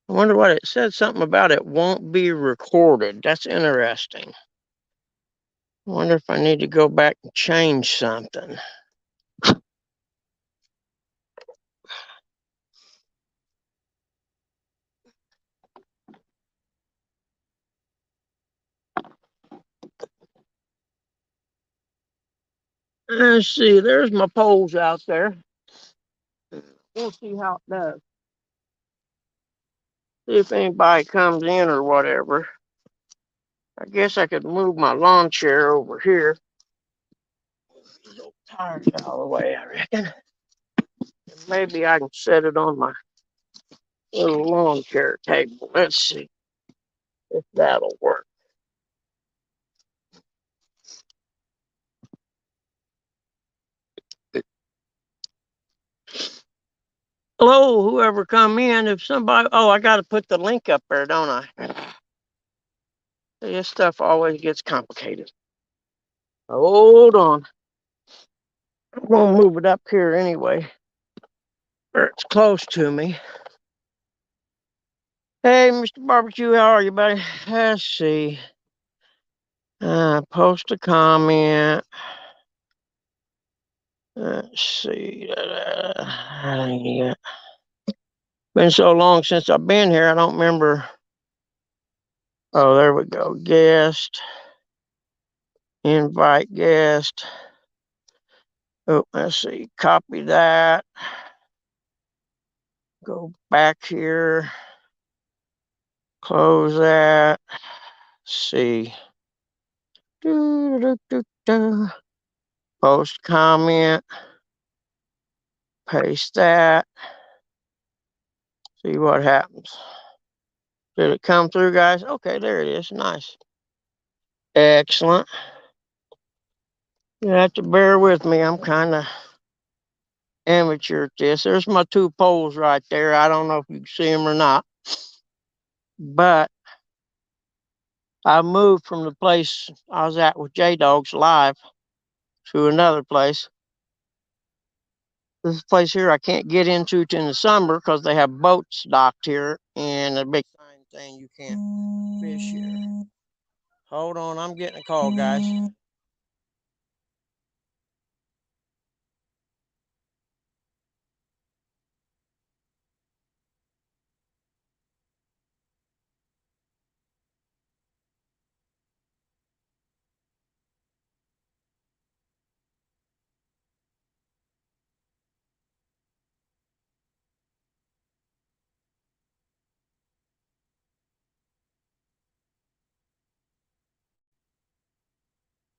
I wonder what it said. Something about it won't be recorded. That's interesting. I wonder if I need to go back and change something. Let's see. There's my poles out there. We'll see how it does. See if anybody comes in or whatever. I guess I could move my lawn chair over here. Those tires out of the way, I reckon. And maybe I can set it on my little lawn chair table. Let's see if that'll work. Hello, whoever come in. If somebody, oh, I got to put the link up there, don't I? This stuff always gets complicated. Hold on. I'm going to move it up here anyway, where it's close to me. Hey, Mr. Barbecue, how are you, buddy? Let's see. Post a comment. Let's see. Yeah. Been so long since I've been here, I don't remember. Oh, there we go. Guest. Invite guest. Oh, let's see. Copy that. Go back here. Close that. See. Post comment. Paste that. See what happens. Did it come through, guys? Okay, there it is. Nice. Excellent. You have to bear with me. I'm kind of amateur at this. There's my two poles right there. I don't know if you can see them or not, but I moved from the place I was at with Jaydogs live to another place. This place here I can't get into in the summer because they have boats docked here and a big sign saying you can't fish here. Hold on, I'm getting a call, guys.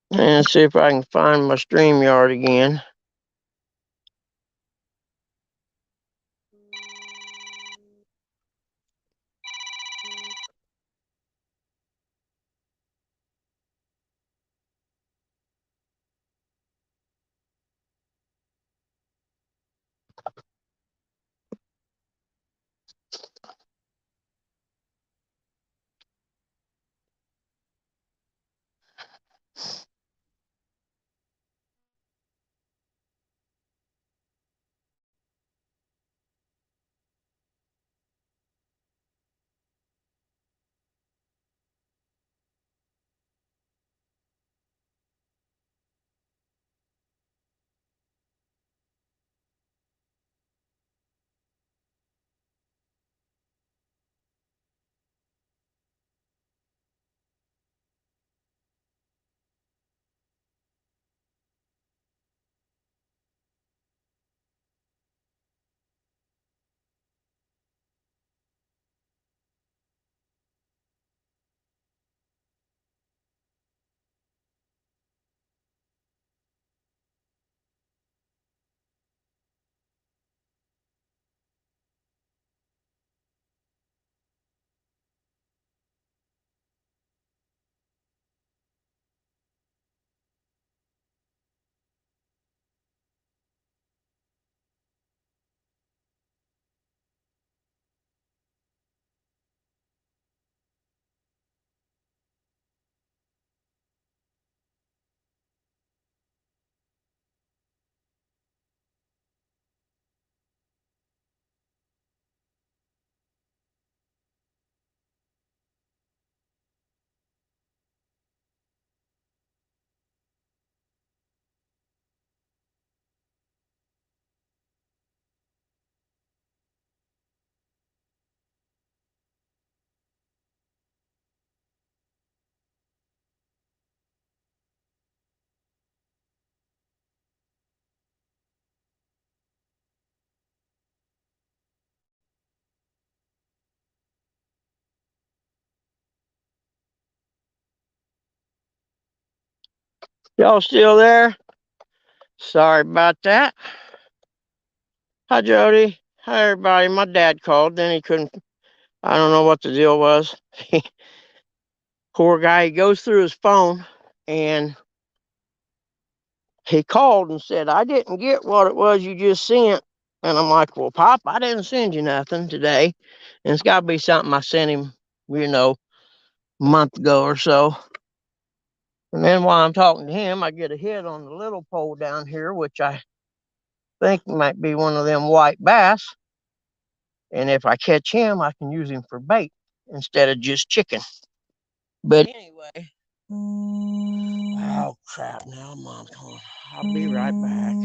And see if I can find my StreamYard again. Y'all still there? Sorry about that. Hi, Jody. Hi, everybody. My dad called. Then he couldn't. I don't know what the deal was. Poor guy. He goes through his phone and he called and said, I didn't get what it was you just sent. And I'm like, well, Pop, I didn't send you nothing today. And it's got to be something I sent him, a month ago or so. And then while I'm talking to him, I get a hit on the little pole down here, which I think might be one of them white bass. And if I catch him, I can use him for bait instead of just chicken. But anyway, oh crap! Now Mom's calling. I'll be right back.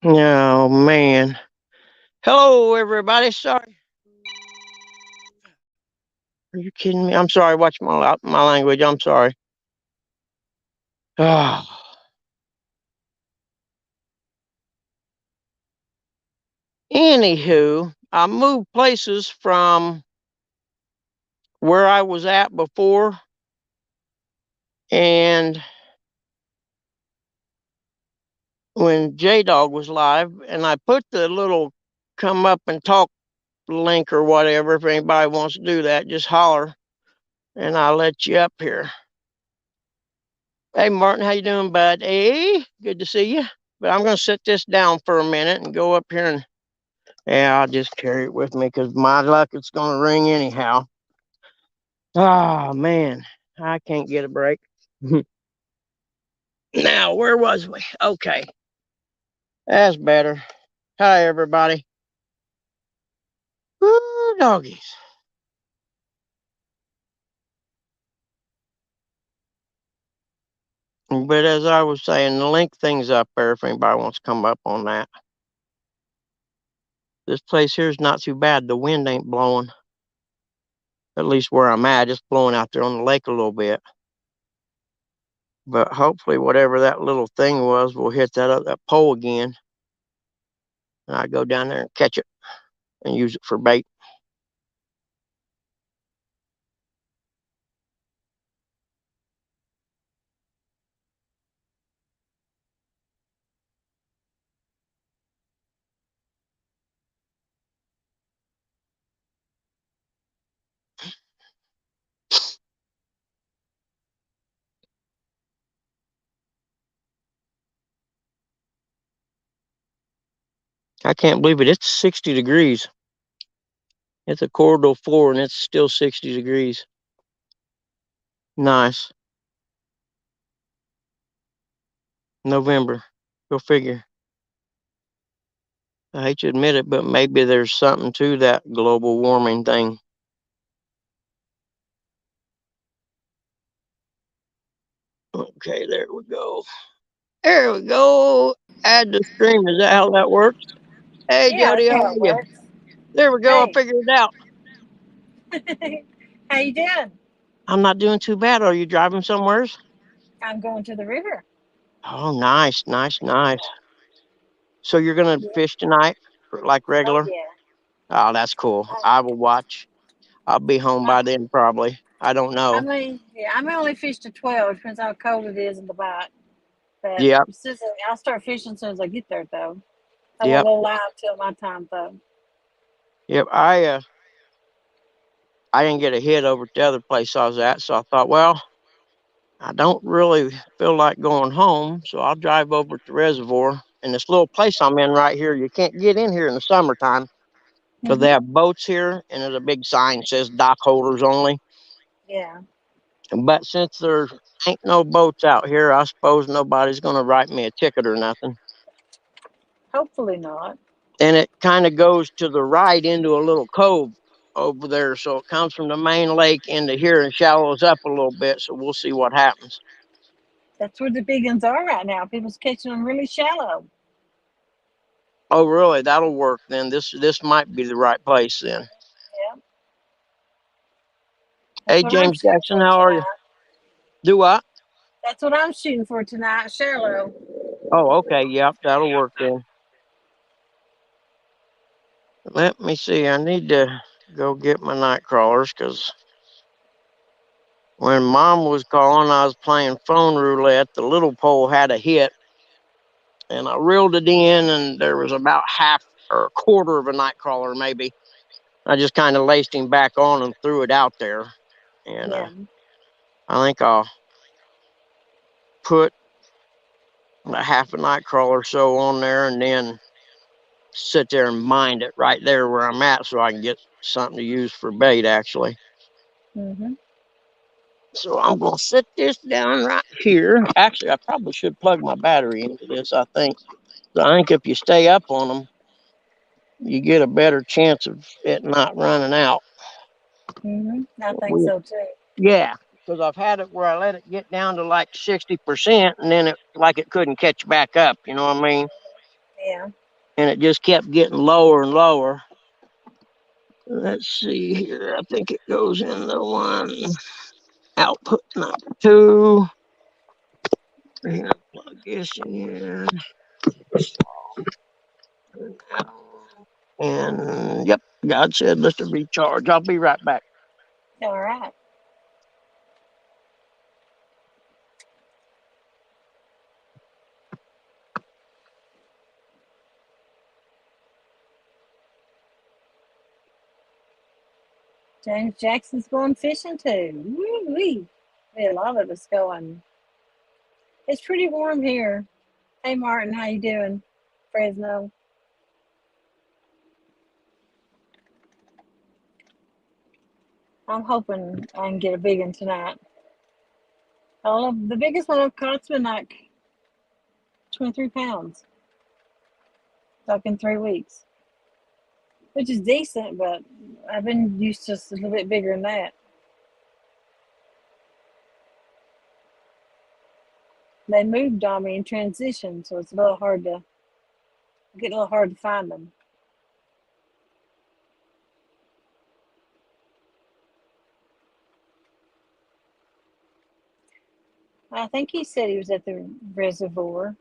Oh man. Hello, everybody. Sorry. Are you kidding me? I'm sorry. Watch my language. I'm sorry. Oh. Anywho, I moved places from where I was at before, and when Jaydog was live, and I put the little come up and talk link or whatever. If anybody wants to do that, just holler, and I'll let you up here. Hey, Martin, how you doing, bud? Hey, good to see you. But I'm going to set this down for a minute and go up here and, yeah, I'll just carry it with me because my luck, it's going to ring anyhow. Oh, man, I can't get a break. Now, where was we? Okay, that's better. Hi, everybody. Woo, doggies. But as I was saying, the link thing's up there if anybody wants to come up on that. This place here is not too bad. The wind ain't blowing. At least where I'm at, it's blowing out there on the lake a little bit. But hopefully, whatever that little thing was, will hit that pole again, and I go down there and catch it and use it for bait. I can't believe it. It's 60 degrees. It's a corridor 4, and it's still 60 degrees. Nice. November. Go figure. I hate to admit it, but maybe there's something to that global warming thing. Okay, there we go. There we go. Add the stream. Is that how that works? Hey, Yeah, Jody, that's how how are it you? works. There we go. I Hey, figured it out. how you doing? I'm not doing too bad. Are you driving somewheres? I'm going to the river. Oh, nice, nice, nice. So you're gonna Yeah. fish tonight, like Oh regular? yeah. Oh, that's cool. I, I will watch. I'll be home I, by then, probably. I don't know. I may only fish to 12. Depends how cold it is in the bite. But Yep, since I'll start fishing as soon as I get there, though. I won't yep, go live till my time, though. yep. I didn't get a hit over at the other place I was at, so I thought, well, I don't really feel like going home, so I'll drive over to the reservoir. And this little place I'm in right here, you can't get in here in the summertime because they Hmm. have boats here, and there's a big sign that says dock holders only. Yeah. But since there ain't no boats out here, I suppose nobody's going to write me a ticket or nothing. Hopefully not. And it kind of goes to the right into a little cove over there. So it comes from the main lake into here and shallows up a little bit. So we'll see what happens. That's where the big ones are right now. People's catching them really shallow. Oh, really? That'll work then. This might be the right place then. Yeah, that's Hey, what I'm James shooting Jackson, for how are you? tonight. Do what? That's what I'm shooting for tonight, shallow. Oh, okay. Yep, that'll work then. Let me see. I need to go get my night crawlers because when Mom was calling, I was playing phone roulette. The little pole had a hit, and I reeled it in, and there was about half or a quarter of a night crawler, maybe. I just kind of laced him back on and threw it out there, and Yeah. I think I'll put a half a night crawler or so on there, and then sit there and mind it right there where I'm at, so I can get something to use for bait, actually. Mhm. So I'm gonna sit this down right here. Actually, I probably should plug my battery into this. I think if you stay up on them, you get a better chance of it not running out. Mhm. I think so too. Yeah, because I've had it where I let it get down to like 60%, and then it couldn't catch back up. You know what I mean? Yeah. And it just kept getting lower and lower. Let's see here. I think it goes in the one output number two. And plug this in. And yep, God said let it recharge. I'll be right back. All right. James Jackson's going fishing too. Woo-wee. A lot of us going. It's pretty warm here. Hey Martin, how you doing? Fresno. I'm hoping I can get a big one tonight. The biggest one I've caught's been like 23 pounds, like in 3 weeks, which is decent, but I've been used to a little bit bigger than that. They moved on me in transition, so it's a little hard to get a little hard to find them. I think he said he was at the reservoir,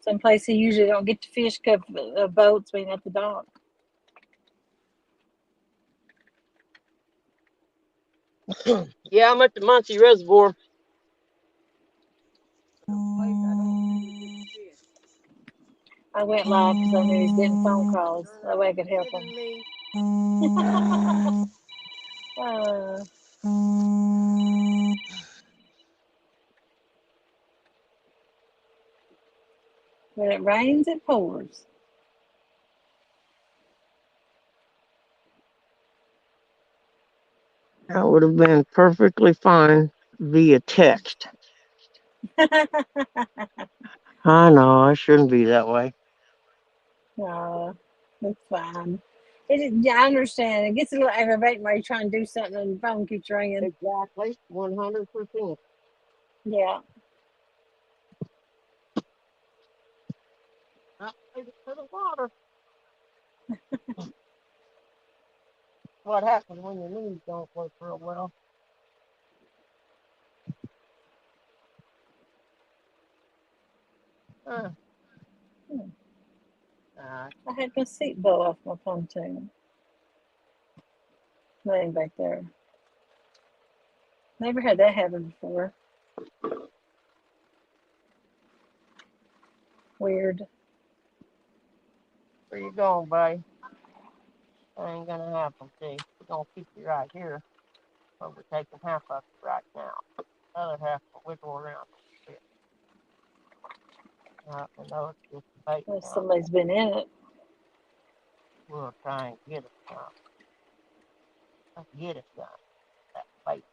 someplace he usually don't get to fish because of boats being at the dock. Yeah, I'm at the Muncie Reservoir. I went live because I knew he was getting phone calls. That way I could help him. uh, when it rains, it pours. That would have been perfectly fine via text. I know I shouldn't be that way. No, it's fine. Yeah, I understand. It gets a little aggravating while you're trying to do something and the phone keeps ringing. Exactly, 100%. Yeah. I made it to the water. What happens when your knees don't work real well? Uh, Hmm. nah, I had my seat bow off my pontoon laying back there. Never had that happen before. Weird. where you going, buddy? That ain't gonna happen. See, we're gonna keep you right here, but we're taking half of it right now. The other half will wiggle around a bit. I know it's just bait Well, down somebody's been in it. we'll try and get us some. Let's get us some. That bait.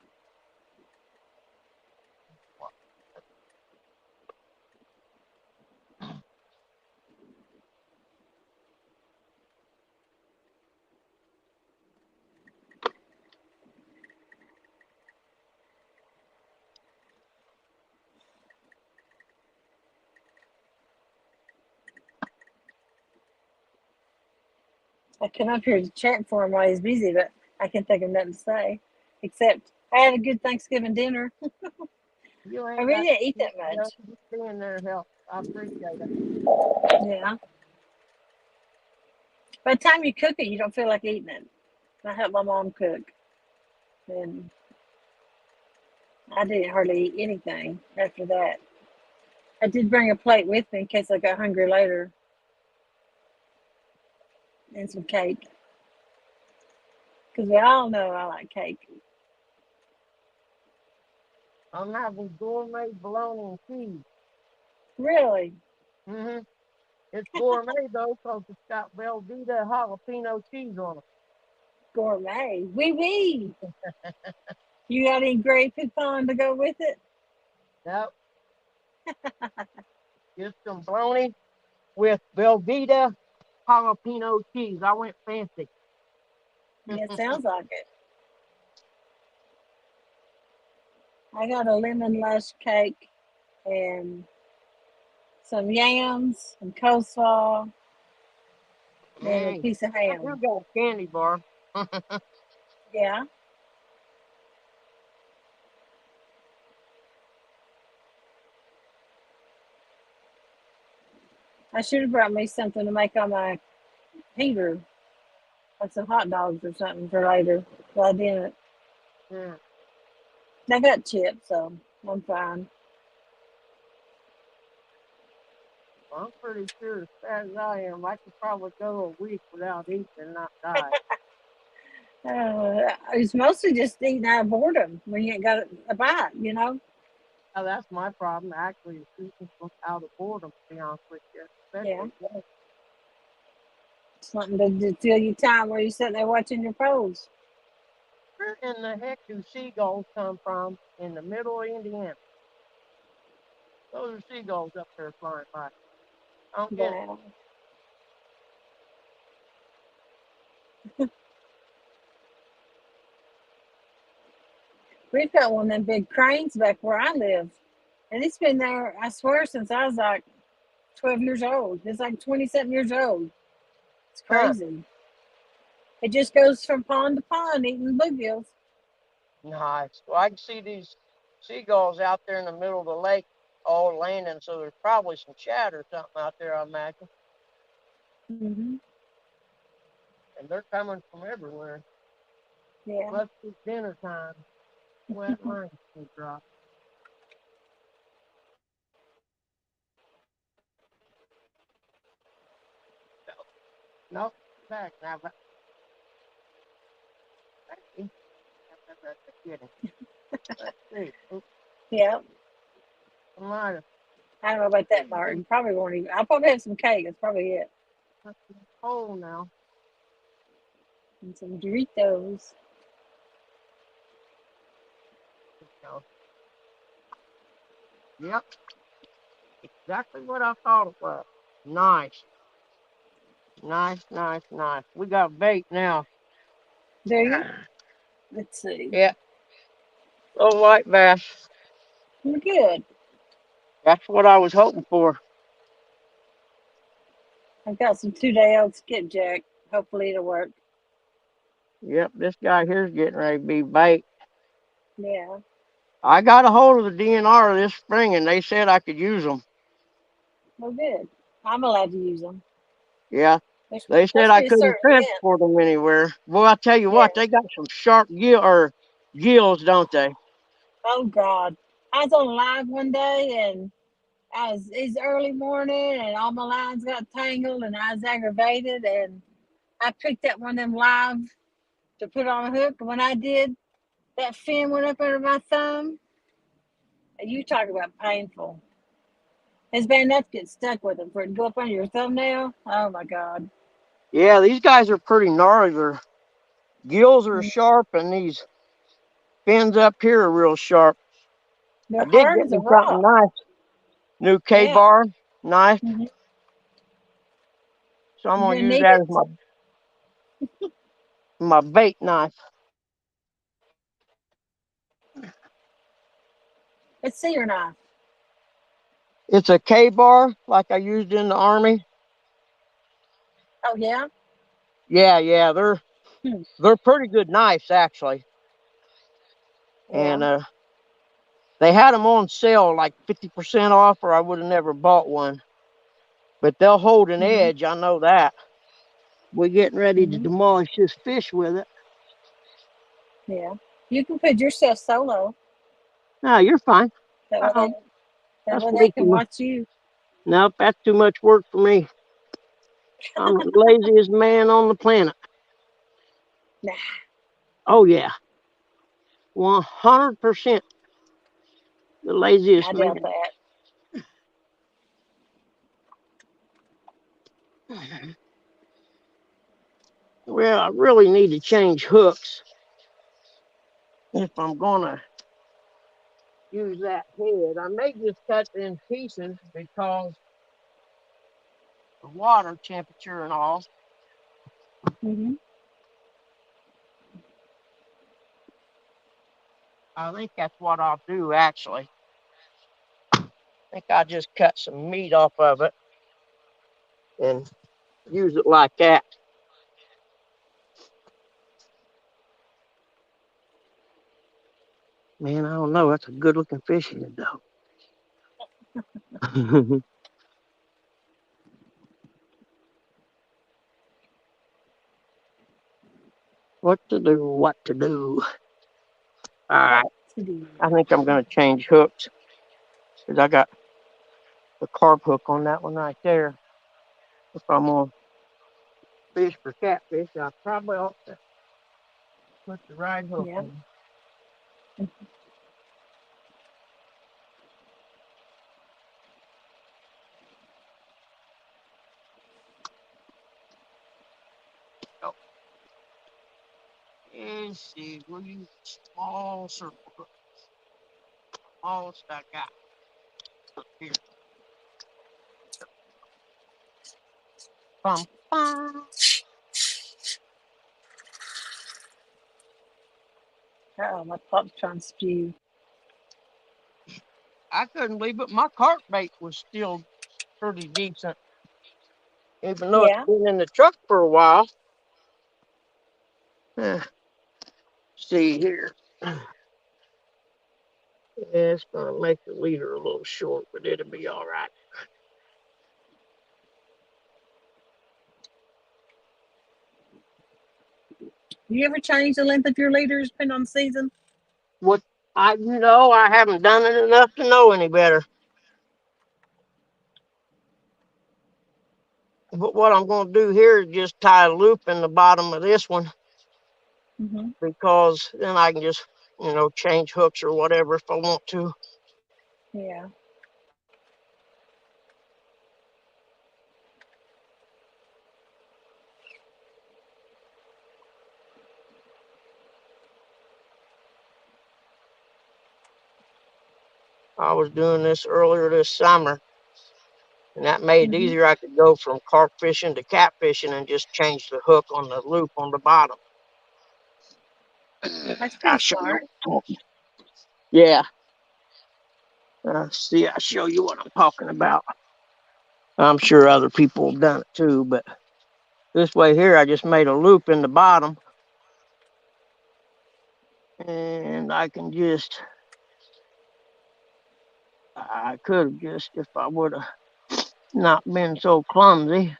I come up here to chat for him while he's busy, but I can't think of nothing to say except I had a good Thanksgiving dinner. You I ain't really got didn't eat to that much. just being there help. I appreciate it. Yeah. By the time you cook it, you don't feel like eating it. I helped my mom cook, and I didn't hardly eat anything after that. I did bring a plate with me in case I got hungry later, and some cake, because we all know I like cake. I'm having gourmet bologna and cheese. Really? Mm-hmm. It's gourmet though, 'cause it's got Velveeta jalapeno cheese on it. Gourmet. Wee wee. You got any Grey Poupon to go with it? Yep, just some bologna with Velveeta jalapeno cheese. I went fancy. Yeah, sounds like it. I got a lemon lush cake and some yams, some coleslaw, and a Hey, piece of I do ham. got a candy bar. Yeah, I should have brought me something to make on my heater, like some hot dogs or something for later. But I didn't. Yeah, I got chips, so I'm fine. I'm pretty sure as fat as I am, I could probably go a week without eating and not die. It's mostly just eating out of boredom when you ain't got a bite. Now, that's my problem, actually, is eating out of boredom, to be honest with you, Yeah, especially today. something to fill your time where you're sitting there watching your poles. Where in the heck do seagulls come from in the middle of Indiana? Those are seagulls up there flying by. I don't get it. Wow. We've got one of them big cranes back where I live. And it's been there, I swear, since I was like 12 years old. It's like 20 something years old. It's Huh. crazy. It just goes from pond to pond eating bluegills. Nice. Well, I can see these seagulls out there in the middle of the lake all landing, so there's probably some chat or something out there, I imagine. Hmm. And they're coming from everywhere. Yeah. Must be dinner time. Wet line will drop. So, nope. Back now, but hey, that's kidding. Let's see. Oops, Yeah. I might have I don't know about that, been Martin. Probably won't even. I'll probably have some cake. That's probably it. cold now. And some Doritos. So, yep, exactly what I thought it was. Nice. Nice, nice, nice. We got bait now. Do you? Let's see. Yeah, little white bass. We're good. That's what I was hoping for. I've got some 2-day-old skipjack. Hopefully it'll work. Yep, this guy here's getting ready to be bait. Yeah. I got a hold of the DNR this spring and they said I could use them. Well, good. I'm allowed to use them. Yeah, There's they said supposed to I be a couldn't certain limit. transport them anywhere. Boy, I tell you Yeah. what, they got some sharp gills, don't they? Oh, God. I was on live one day and it's early morning and all my lines got tangled and I was aggravated and I picked up one of them live to put on a hook. And when I did, that fin went up under my thumb. And you talk about painful. It's bad enough to get stuck with them for it to go up under your thumbnail. Oh my God. Yeah, these guys are pretty gnarly. Their gills are Mm. sharp and these fins up here are real sharp. They're I did hard get as a me something rock. nice. New K Yeah. bar, knife. Hmm. So I'm You're gonna gonna use need that as it. my bait knife. Let's see your knife. It's a K bar like I used in the army. Oh yeah. Yeah, Hmm. they're pretty good knives actually, Yeah. and they had them on sale like 50% off, or I would have never bought one. But they'll hold an Mhm. edge. I know that. We're getting ready to Mhm. demolish this fish with it. Yeah. You can put yourself solo. No, you're fine. That way Oh, they that that's way way they too can much. watch you. Nope, that's too much work for me. I'm the laziest man on the planet. Nah, Oh yeah, 100% the laziest I doubt man. that. Well, I really need to change hooks if I'm gonna use that head. I may just cut it in pieces because the water temperature and all. Mhm. I think that's what I'll do actually. I think I'll just cut some meat off of it and use it like that. Man, I don't know. That's a good looking fish head though. What to do? What to do? All What right. to do? I think I'm going to change hooks because I got the carp hook on that one right there. If I'm going to fish for catfish, I probably ought to put the right hook Yeah. on. So, let's see. We'll use small circle hook. Smallest I got here. Bum, bum. Oh, my pup's trying to spew. I couldn't believe it. My carp bait was still pretty decent, even though it's Yeah. been in the truck for a while. See here. Yeah, it's gonna make the leader a little short, but it'll be all right. You ever change the length of your leaders depending on the season? What I haven't done it enough to know any better. But what I'm gonna do here is just tie a loop in the bottom of this one Mhm. because then I can just change hooks or whatever if I want to. Yeah. I was doing this earlier this summer, and that made it Mhm. easier. I could go from carp fishing to cat fishing and just change the hook on the loop on the bottom. That's I'll pretty show you. smart. Yeah. See, I'll show you what I'm talking about. I'm sure other people have done it too, but this way here, I just made a loop in the bottom, and I can just, I could have just, if I would have not been so clumsy.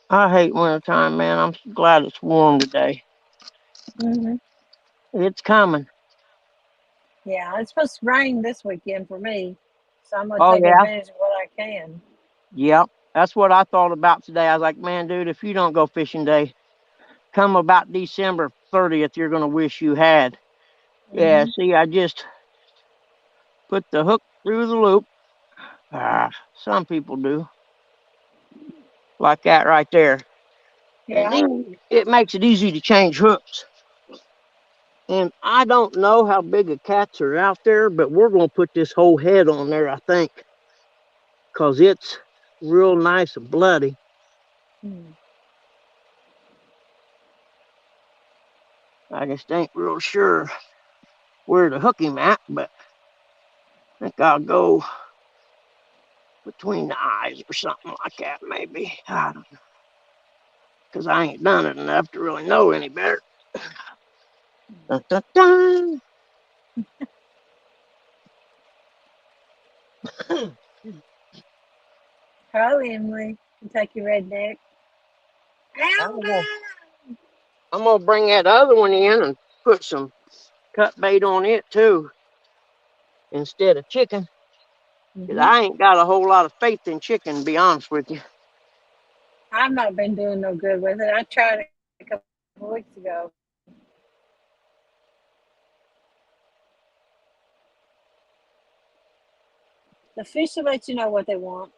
I hate wintertime, man. I'm glad it's warm today. Mhm. It's coming. Yeah, it's supposed to rain this weekend for me, so I'm gonna Oh, take yeah. advantage of what I can. Yep. That's what I thought about today. I was like, man, dude, if you don't go fishing day, come about December 30th, you're going to wish you had. Yeah, Mhm. see, I just put the hook through the loop. Some people do, like that right there. And Yeah. then it makes it easy to change hooks. And I don't know how big of cats are out there, but we're going to put this whole head on there, I think, because it's real nice and bloody. Hmm. I just ain't real sure where to hook him at, but I think I'll go between the eyes or something like that, maybe. I don't know. Because I ain't done it enough to really know any better. Dun, dun, dun. Hello, Emily. Kentucky Redneck. I'm gonna, Alabama. I'm gonna bring that other one in and put some cut bait on it too instead of chicken. Because Mm-hmm. I ain't got a whole lot of faith in chicken, to be honest with you. I've not been doing no good with it. I tried it a couple of weeks ago. The fish will let you know what they want.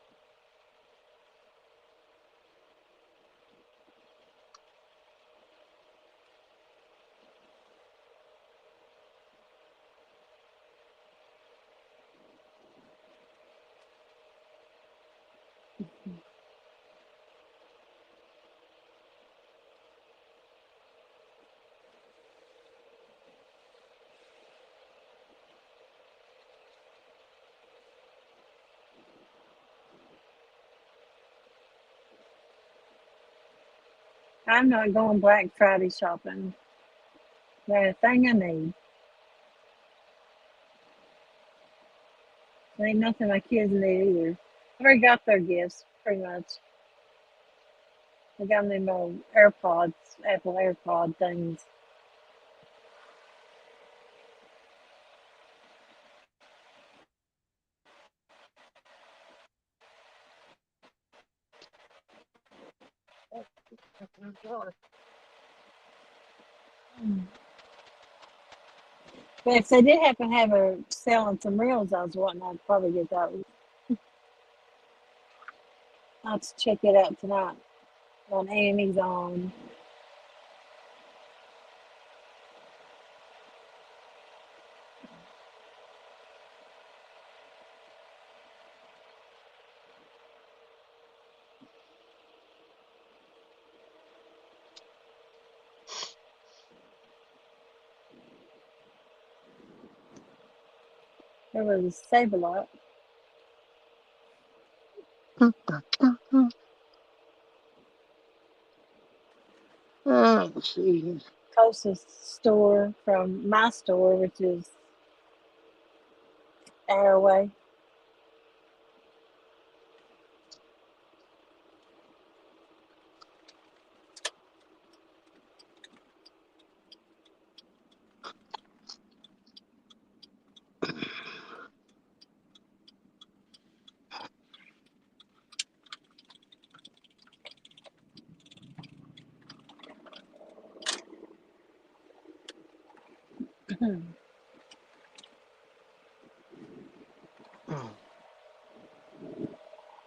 I'm not going Black Friday shopping. That thing I need. Ain't nothing my kids need either. I already got their gifts, pretty much. I got them AirPods, Apple AirPod things. But if they did happen to have a selling some reels I was wanting, I'd probably get those. I'll have to check it out tonight on Amazon. It was Save a Lot. Let's see. Closest store from my store, which is hour away.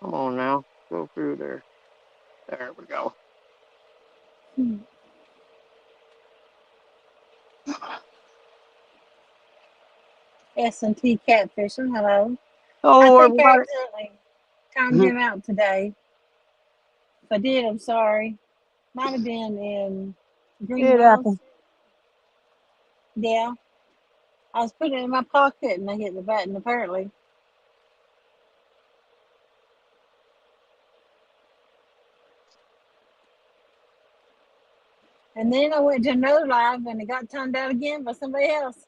Come on now, go through there. There we go. S&T Catfishing, hello. I Hello, think I everybody. accidentally timed them out today. If I did, I'm sorry. Might have been in Green It Mills. happened. Yeah. I was putting it in my pocket and I hit the button apparently. And then I went to another live and it got timed out again by somebody else.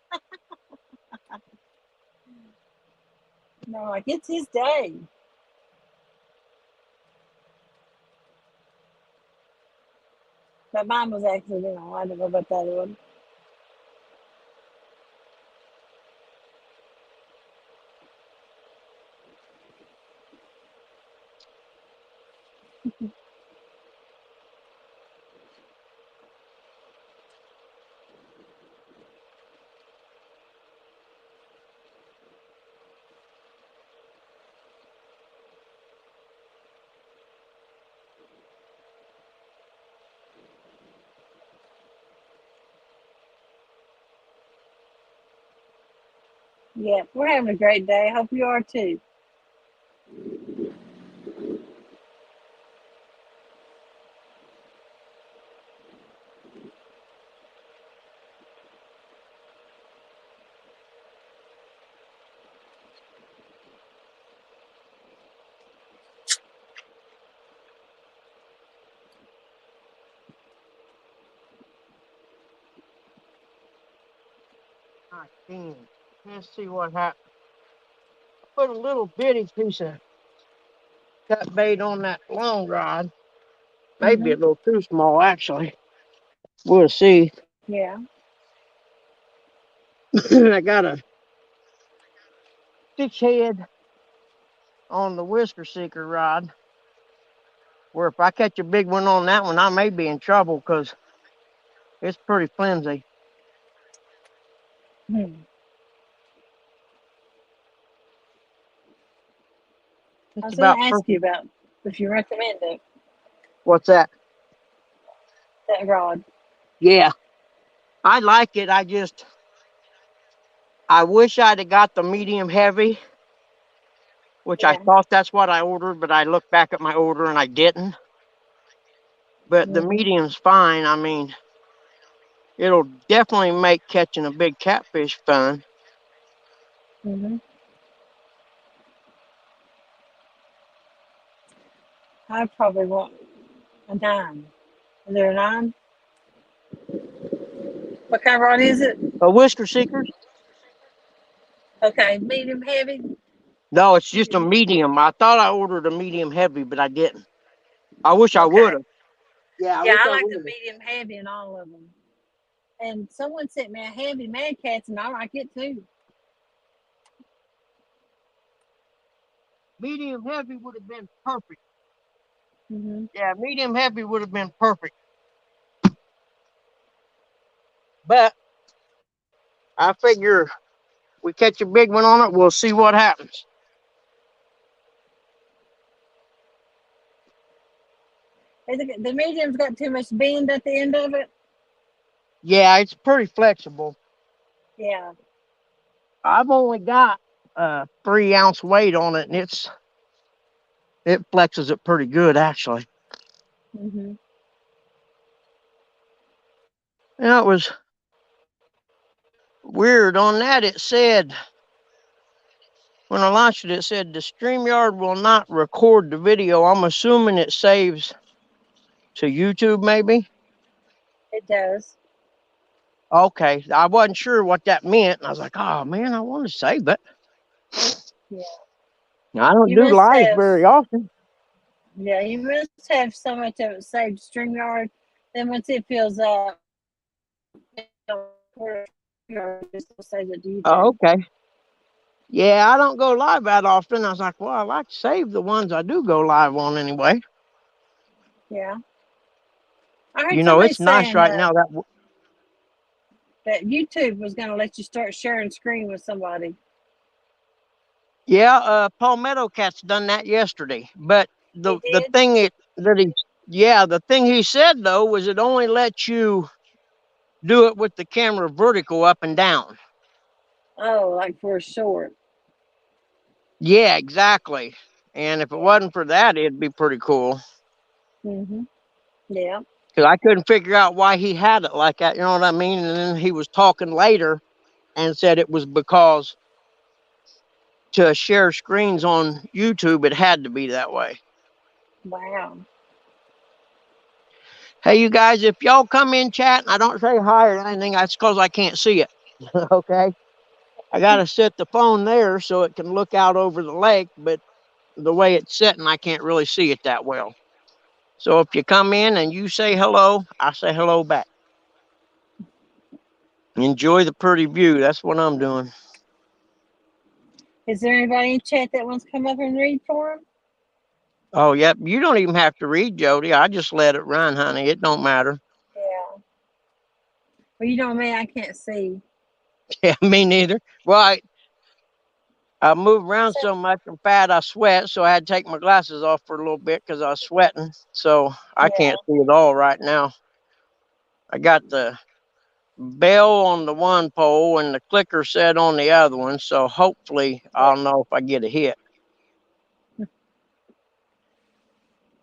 And I'm like, it's his day. But mine was accidental. I don't know about that one. Yeah, we're having a great day. Hope you are too. I can. Let's see what happens. Put a little bitty piece of cut bait on that long rod. Maybe a Mhm. little too small, actually. We'll see. Yeah. I got a 6 head on the whisker seeker rod. Where if I catch a big one on that one, I may be in trouble because it's pretty flimsy. Hmm. I It's was going about to ask you perfect. about if you recommend it, What's that? that rod. Yeah, I like it. I wish I'd have got the medium heavy, which I Yeah. thought that's what I ordered, but I looked back at my order and I didn't. But the Mhm. medium's fine. I mean, it'll definitely make catching a big catfish fun. Mhm. I probably want a 9. Is there a 9? What kind of rod is it? A whisker seekers? Okay, medium heavy. No, it's just a medium. I thought I ordered a medium heavy, but I didn't. I wish I would Okay. have. Yeah, I Yeah, wish I I like the would have. medium heavy in all of them. And someone sent me a heavy Mad Cats, and I like it too. Medium heavy would have been perfect. Mhm. Yeah, medium heavy would have been perfect. But I figure we catch a big one on it, we'll see what happens. The medium's got too much bend at the end of it. Yeah, it's pretty flexible. Yeah. I've only got a 3 ounce weight on it, and it flexes it pretty good actually. Mhm. And it was weird on that. It said when I launched it, it said the StreamYard will not record the video. I'm assuming it saves to YouTube, maybe. It does. Okay, I wasn't sure what that meant, and I was like, "Oh man, I want to save it." Yeah. I don't You do must live have. very often. Yeah, you must have so much of it saved to StreamYard. Then once it fills up, it just saves it to YouTube. Oh, okay. Yeah, I don't go live that often. I was like, well, I like to save the ones I do go live on anyway. Yeah. I heard You know, somebody it's nice saying right now that that YouTube was going to let you start sharing screen with somebody. yeah, Palmetto Cat's done that yesterday. But He the did? thing that he yeah, the thing he said though was it only lets you do it with the camera vertical up and down. Oh, like for a short. Yeah, exactly. And if it Yeah. wasn't for that, it'd be pretty cool. Mhm. Yeah. Because I couldn't figure out why he had it like that. You know what I mean? And then he was talking later and said it was because to share screens on YouTube, it had to be that way. Wow. Hey, you guys, if y'all come in chat and I don't say hi or anything, that's because I can't see it. Okay. I got to set the phone there so it can look out over the lake, but the way it's sitting, I can't really see it that well. So if you come in and you say hello, I say hello back. Enjoy the pretty view. That's what I'm doing. Is there anybody in chat that wants to come up and read for him? Oh, yep. You don't even have to read, Jody. I just let it run, honey. It don't matter. Yeah. Well, you know me, I can't see. Yeah, me neither. Well, I move around So, so much and fat, I sweat. So I had to take my glasses off for a little bit because I was sweating. So I can't yeah. see it all right now. I got the bell on the one pole and the clicker set on the other one. So hopefully I'll Yeah. know if I get a hit.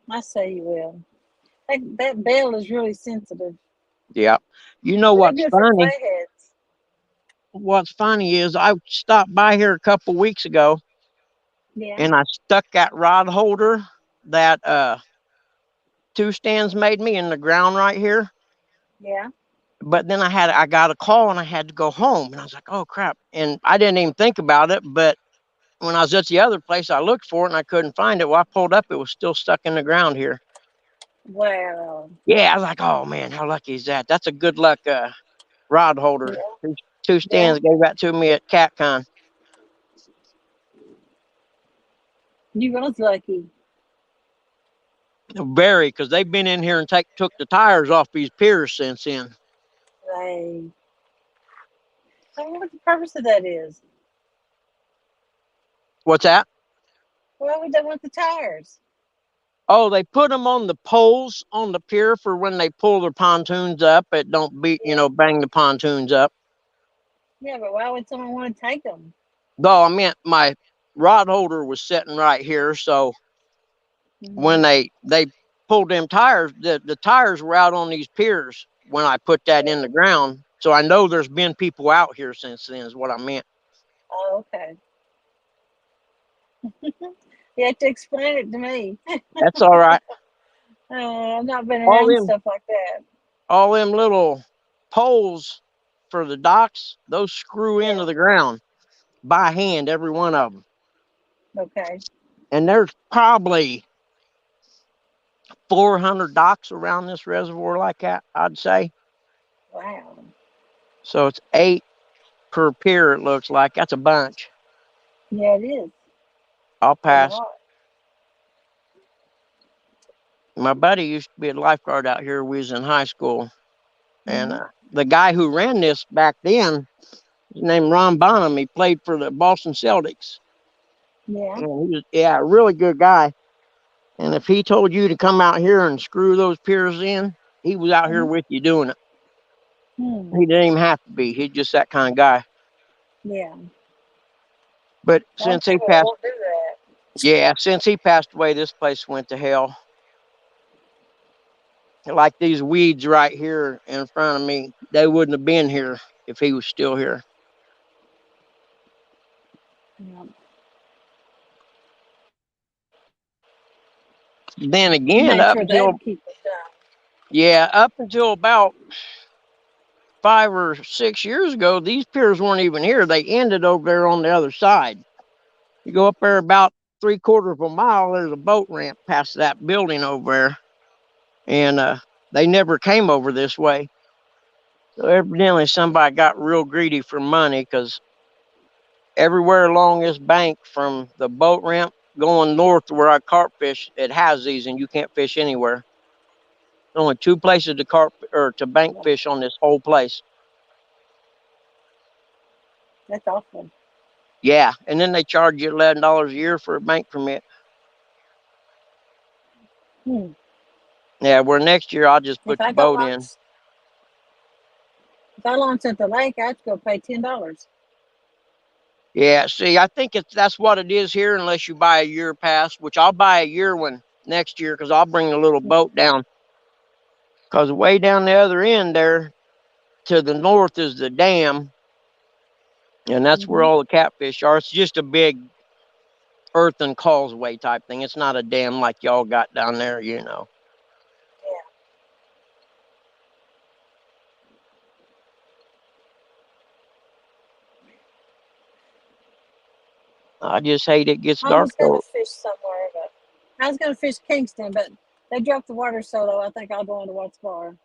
I say you will. That bell is really sensitive. Yeah. You know They're what's good for funny? flatheads. What's funny is I stopped by here a couple weeks ago Yeah. and I stuck that rod holder that two stands made me in the ground right here. Yeah. But then I got a call and I had to go home, and I was like, oh crap, and I didn't even think about it. But when I was at the other place, I looked for it and I couldn't find it. Well, I pulled up, it was still stuck in the ground here. Wow. Yeah, I was like, oh man, how lucky is that? That's a good luck rod Yeah. holder. Two Yeah. stands gave that to me at CatCon. You was lucky. Very, because they've been in here and took the tires off these piers since then. Like, I wonder what the purpose of that is. What's that? Why would they want the tires? Oh, they put them on the poles on the pier for when they pull their pontoons up. It don't beat, Yeah. bang the pontoons up. Yeah, but why would someone want to take them? Though I meant my rod holder was sitting right here, so Hmm. when they pulled them tires, the tires were out on these piers when I put that in the ground. So I know there's been people out here since then. Is what I meant. Oh, okay. You have to explain it to me. That's all right. I've not been All around them stuff like that. all them little poles for the docks, those screw into Yeah. the ground by hand, every one of them. Okay. And there's probably 400 docks around this reservoir like that, I'd say. Wow. So it's 8 per pier, it looks like. That's a bunch. Yeah, it is. I'll A pass. lot. My buddy used to be a lifeguard out here. We was in high school. And Hmm. the guy who ran this back then, his name Ron Bonham, he played for the Boston Celtics. Yeah. And he was, yeah, a really good guy. And if he told you to come out here and screw those piers in, he was out here Hmm. with you doing it. Hmm. He didn't even have to be. He's just that kind of guy. Yeah. But Some since he people passed, won't do that. yeah, since he passed away, this place went to hell. Like these weeds right here in front of me, they wouldn't have been here if he was still here. Yeah. Then again, Make up sure they until, keep it done. yeah, up until about 5 or 6 years ago, these piers weren't even here. They ended over there on the other side. You go up there about 3/4 of a mile, there's a boat ramp past that building over there. And they never came over this way. So evidently somebody got real greedy for money because everywhere along this bank from the boat ramp going north to where I carp fish, it has these and you can't fish anywhere. There's only 2 places to carp or to bank fish on this whole place. That's awful. Yeah, and then they charge you $11 a year for a bank permit. Hmm. Yeah, where next year I'll just If put the I go boat in. launch, if I launch at the lake, I have to go pay $10. Yeah, see, I think that's what it is here, unless you buy a year pass, which I'll buy a year one next year because I'll bring the little boat down. Because way down the other end there to the north is the dam, and that's where Mm-hmm. all the catfish are. It's just a big earthen causeway type thing. It's not a dam like y'all got down there. Yeah. I just hate it gets I dark was gonna though. fish somewhere, but I was gonna fish Kingston, but they dropped the water so low. I think I'll go into Watts Bar.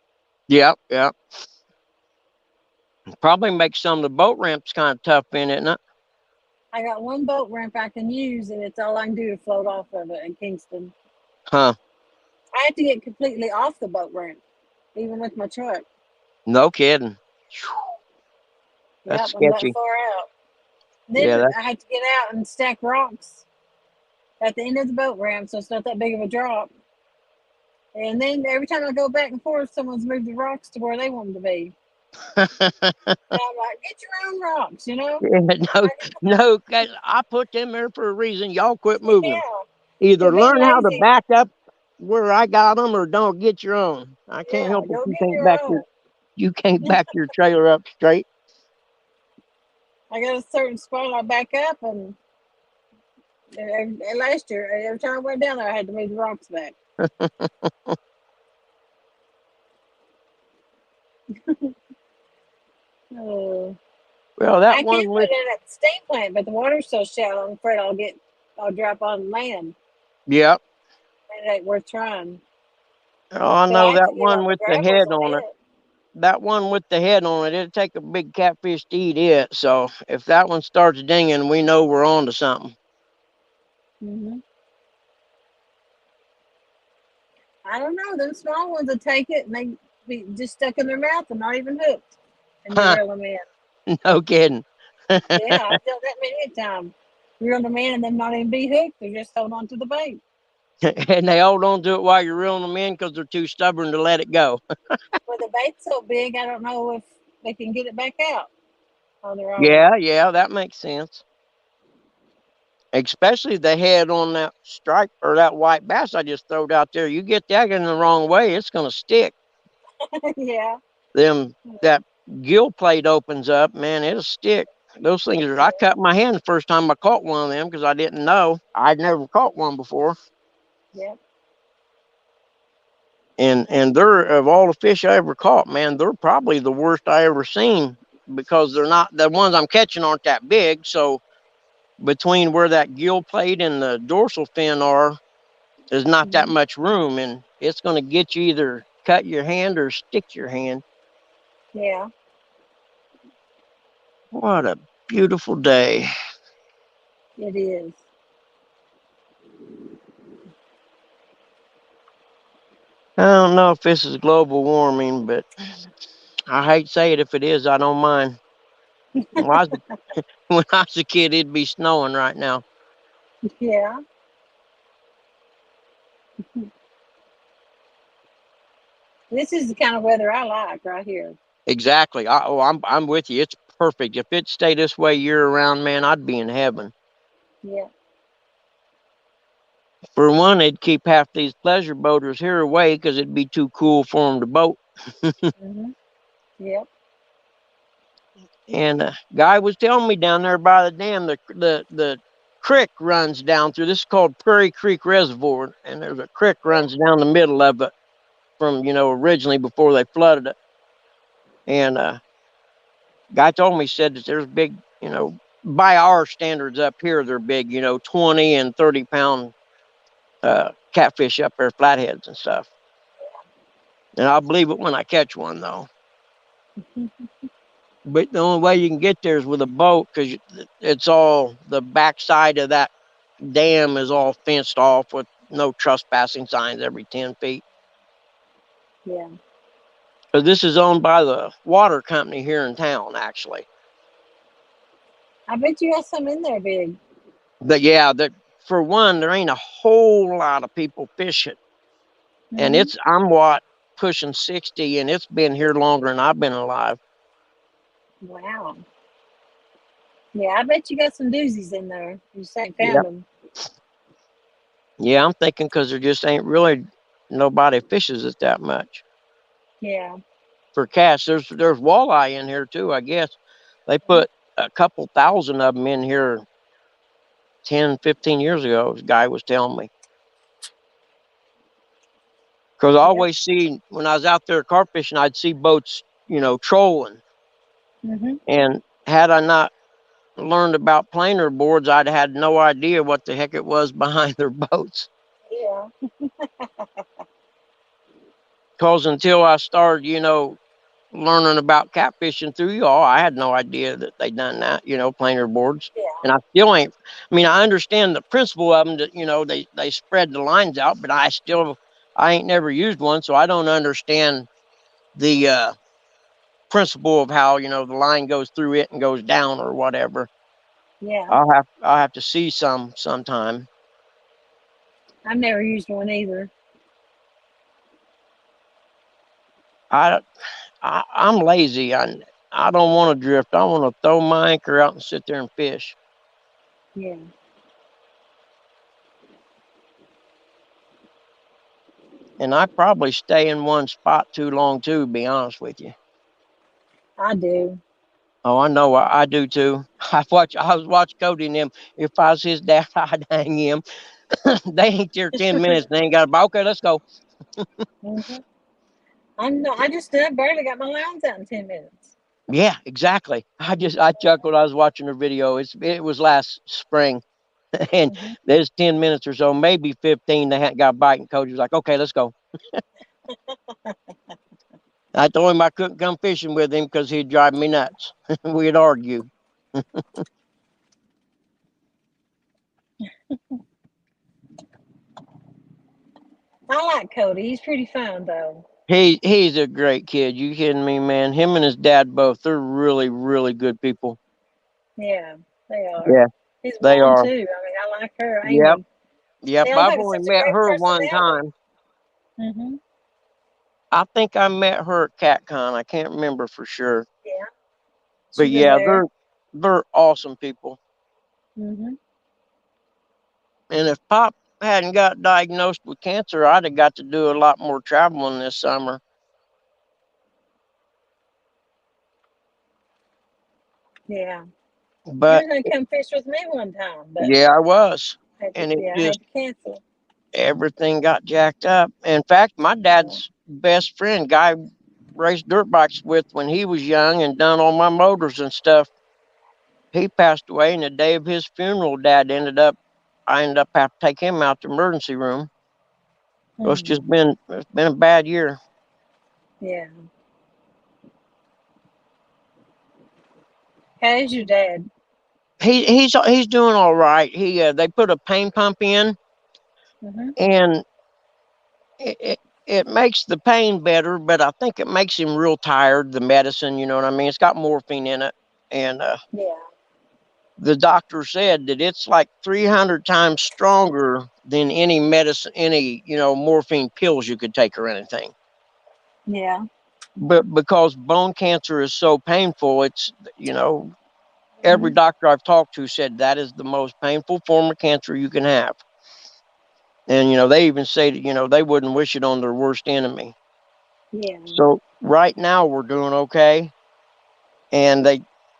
Yep, yep. Probably make some of the boat ramps kind of tough in it, not? I got one boat ramp I can use, and it's all I can do to float off of it in Kingston. Huh? I have to get completely off the boat ramp, even with my truck. No kidding. That's Yep, I'm that sketchy. far out. Yeah, Then I had to get out and stack rocks at the end of the boat ramp, so it's not that big of a drop. And then every time I go back and forth, someone's moved the rocks to where they want them to be. that's And I'm like, get your own rocks, you know? Yeah, no, I no, guys, I put them there for a reason. Y'all quit moving them. yeah, Either quit being learn how to lazy. back up where I got them, or don't get your own. I can't Yeah, help if go get your own. you can't back your trailer up straight. I got a certain spot I back up, and last year, every time I went down there, I had to move the rocks back. Oh, Well, that I can one put with it at the steam plant, but the water's so shallow. I'm afraid I'll drop on land, yep. and it ain't worth trying. Oh, I But I know have to that get one on the with the gravel head for on it. it. That one with the head on it, it'd take a big catfish to eat it. So if that one starts dinging, we know we're on to something. Hmm. I don't know. Them small ones will take it and they be just stuck in their mouth and not even hooked. And you Huh, reel them in. no kidding. Yeah, I've done that many a time. Reel them in and them not even be hooked. They're just hold on to the bait. And they hold on to it while you're reeling them in because they're too stubborn to let it go. Well, the bait's so big, I don't know if they can get it back out on their own. Yeah, yeah, that makes sense. Especially the head on that stripe or that white bass I just throwed out there. You get that in the wrong way, it's gonna stick. Yeah. Them that gill plate opens up, man, it'll stick. Those things are. I cut my hand the first time I caught one of them because I didn't know. I'd never caught one before, Yep. and they're of all the fish I ever caught, man, they're probably the worst I ever seen because they're not the ones I'm catching aren't that big. So between where that gill plate and the dorsal fin are, there's not that Hmm. much room, and it's going to get you either cut your hand or stick your hand. Yeah. What a beautiful day. It is. I don't know if this is global warming, but I hate to say it. If it is, I don't mind. When I was, when I was a kid, it'd be snowing right now. Yeah. This is the kind of weather I like right here. Exactly. I'm with you. It's perfect. If it stayed this way year round, man, I'd be in heaven. Yeah. For one, they'd keep half these pleasure boaters here away because it'd be too cool for them to boat. Hmm. Yep. And a guy was telling me down there by the dam, the creek runs down through. This is called Prairie Creek Reservoir, and there's a creek Yeah. runs down the middle of it from originally before they flooded it. And guy told me said that there's big, by our standards up here, they're big, 20 and 30 pound catfish up there, flatheads and stuff. And I'll believe it when I catch one though. But the only way you can get there is with a boat because it's all the backside of that dam is all fenced off with no trespassing signs every 10 feet. Yeah. Because this is owned by the water company here in town, actually. I bet you got some in there big. But yeah, that for one, there ain't a whole lot of people fishing, and Hmm. I'm what pushing 60, and it's been here longer than I've been alive. Wow. Yeah, I bet you got some doozies in there. You just ain't found Yep. them. Yeah, I'm thinking because there just ain't really nobody fishes it that much Yeah. for cash. There's walleye in here too. I guess they put a couple thousand of them in here 10, 15 years ago. This guy was telling me because I Yep. always see when I was out there carp fishing, I'd see boats, trolling, Hmm. and had I not learned about planer boards, I'd had no idea what the heck it was behind their boats. Yeah. Because until I started, learning about catfishing through y'all, I had no idea that they done that, planer boards. Yeah. And I still ain't. I mean, I understand the principle of them that they spread the lines out, but I ain't never used one, so I don't understand the principle of how the line goes through it and goes down or whatever. Yeah. I'll have to see sometime. I've never used one either. I I'm lazy. I don't want to drift. I want to throw my anchor out and sit there and fish. Yeah. And I probably stay in one spot too long too. To be honest with you. I do. Oh, I know. I do too. I was watching Cody and them. If I was his dad, I'd hang him. They ain't there 10 minutes. They ain't got a okay. Let's go. Hmm. I know. I just barely got my lines out in 10 minutes. Yeah, exactly. I chuckled. I was watching her video. It was last spring, and Mm-hmm. there's 10 minutes or so, maybe 15. They hadn't got a bite, and Coach was like, "Okay, let's go." I told him I couldn't come fishing with him because he'd drive me nuts. We'd argue. I like Cody. He's pretty fun though. He's a great kid. You kidding me, man? Him and his dad both. They're really really good people. Yeah, they are. Yeah, His they mom are. too. I mean, I like her, Yep, Amy. yep. They all I've have only such a met great her one personality. time. Mm-hmm. I think I met her at CatCon. I can't remember for sure, Yeah, but she was yeah, there. they're awesome people. Mm-hmm. And if Pop hadn't got diagnosed with cancer, I'd have got to do a lot more traveling this summer. Yeah, you But were gonna come fish with me one time, but yeah, I was, and it I just had to cancel. everything got jacked up. In fact, my Yeah. dad's best friend, guy I raced dirt bikes with when he was young and done all my motors and stuff, he passed away. And the day of his funeral, I ended up having to take him out to emergency room. So Hmm. it's been a bad year. Yeah. How's your dad? He's doing all right. They put a pain pump in, Mm-hmm. and it makes the pain better, but I think it makes him real tired. The medicine, you know what I mean? It's got morphine in it, and Yeah. the doctor said that it's like 300 times stronger than any medicine, any morphine pills you could take or anything. Yeah. But because bone cancer is so painful, it's every Mm-hmm. doctor I've talked to said that is the most painful form of cancer you can have. And they even say that they wouldn't wish it on their worst enemy. Yeah. So right now we're doing okay, and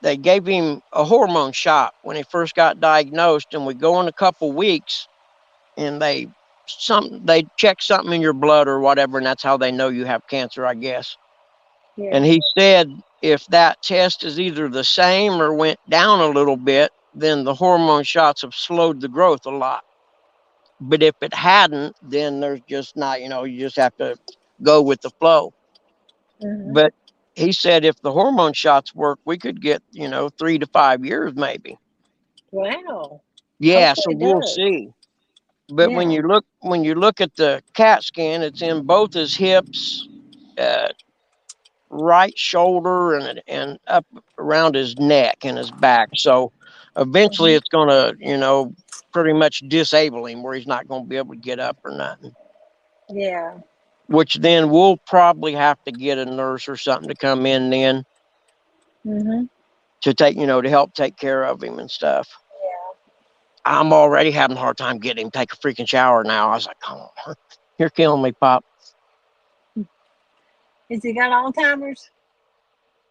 they gave him a hormone shot when he first got diagnosed, and we go in a couple weeks, and they check something in your blood or whatever, and that's how they know you have cancer, I guess. And Yeah. he said if that test is either the same or went down a little bit, then the hormone shots have slowed the growth a lot. But if it hadn't, then there's just not, you just have to go with the flow. Mm-hmm. But he said if the hormone shots work, we could get, 3 to 5 years maybe. Wow. Yeah, Hopefully so it we'll does. see. But Yeah. when you look at the CAT scan, it's in both his hips, uh, right shoulder, and up around his neck and his back. So eventually, Mm-hmm. it's going to pretty much disable him where he's not going to be able to get up or nothing. Yeah. Which then we'll probably have to get a nurse or something to come in then Mm-hmm. to to help take care of him and stuff. Yeah. I'm already having a hard time getting him to take a freaking shower now. I was like, come on, you're killing me, Pop. Has he got Alzheimer's?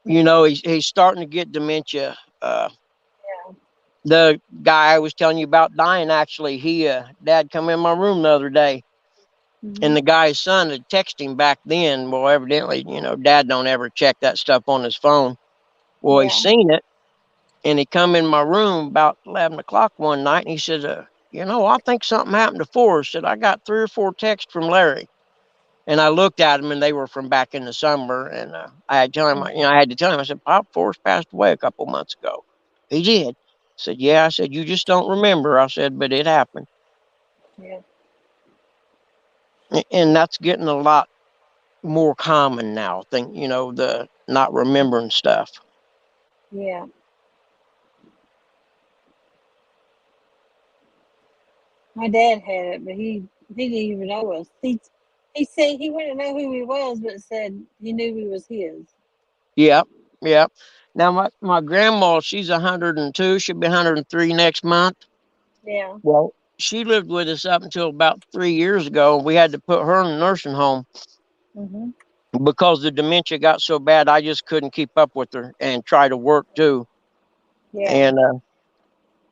He's starting to get dementia. Yeah. The guy I was telling you about dying, actually, dad come in my room the other day, Mm-hmm. and the guy's son had texted him back then. Well, evidently, dad don't ever check that stuff on his phone. Well, he Yeah. seen it, and he come in my room about 11 o'clock one night, and he said, I think something happened to Forrest. Said I got 3 or 4 texts from Larry. And I looked at them, and they were from back in the summer. And Mm-hmm. I had to tell him. I said, Pop, Forrest passed away a couple months ago. He did. I said, yeah. I said, you just don't remember. I said, but it happened. Yeah. And that's getting a lot more common now. I think, the not remembering stuff. Yeah. My dad had it, but he didn't even know us. He said he wouldn't know who he was, but said he knew we was his. Yep. Yep. Now, my grandma, she's 102. She'll be 103 next month. Yeah. Well, she lived with us up until about 3 years ago. We had to put her in a nursing home Mhm. because the dementia got so bad. I just couldn't keep up with her and try to work too. Yeah. And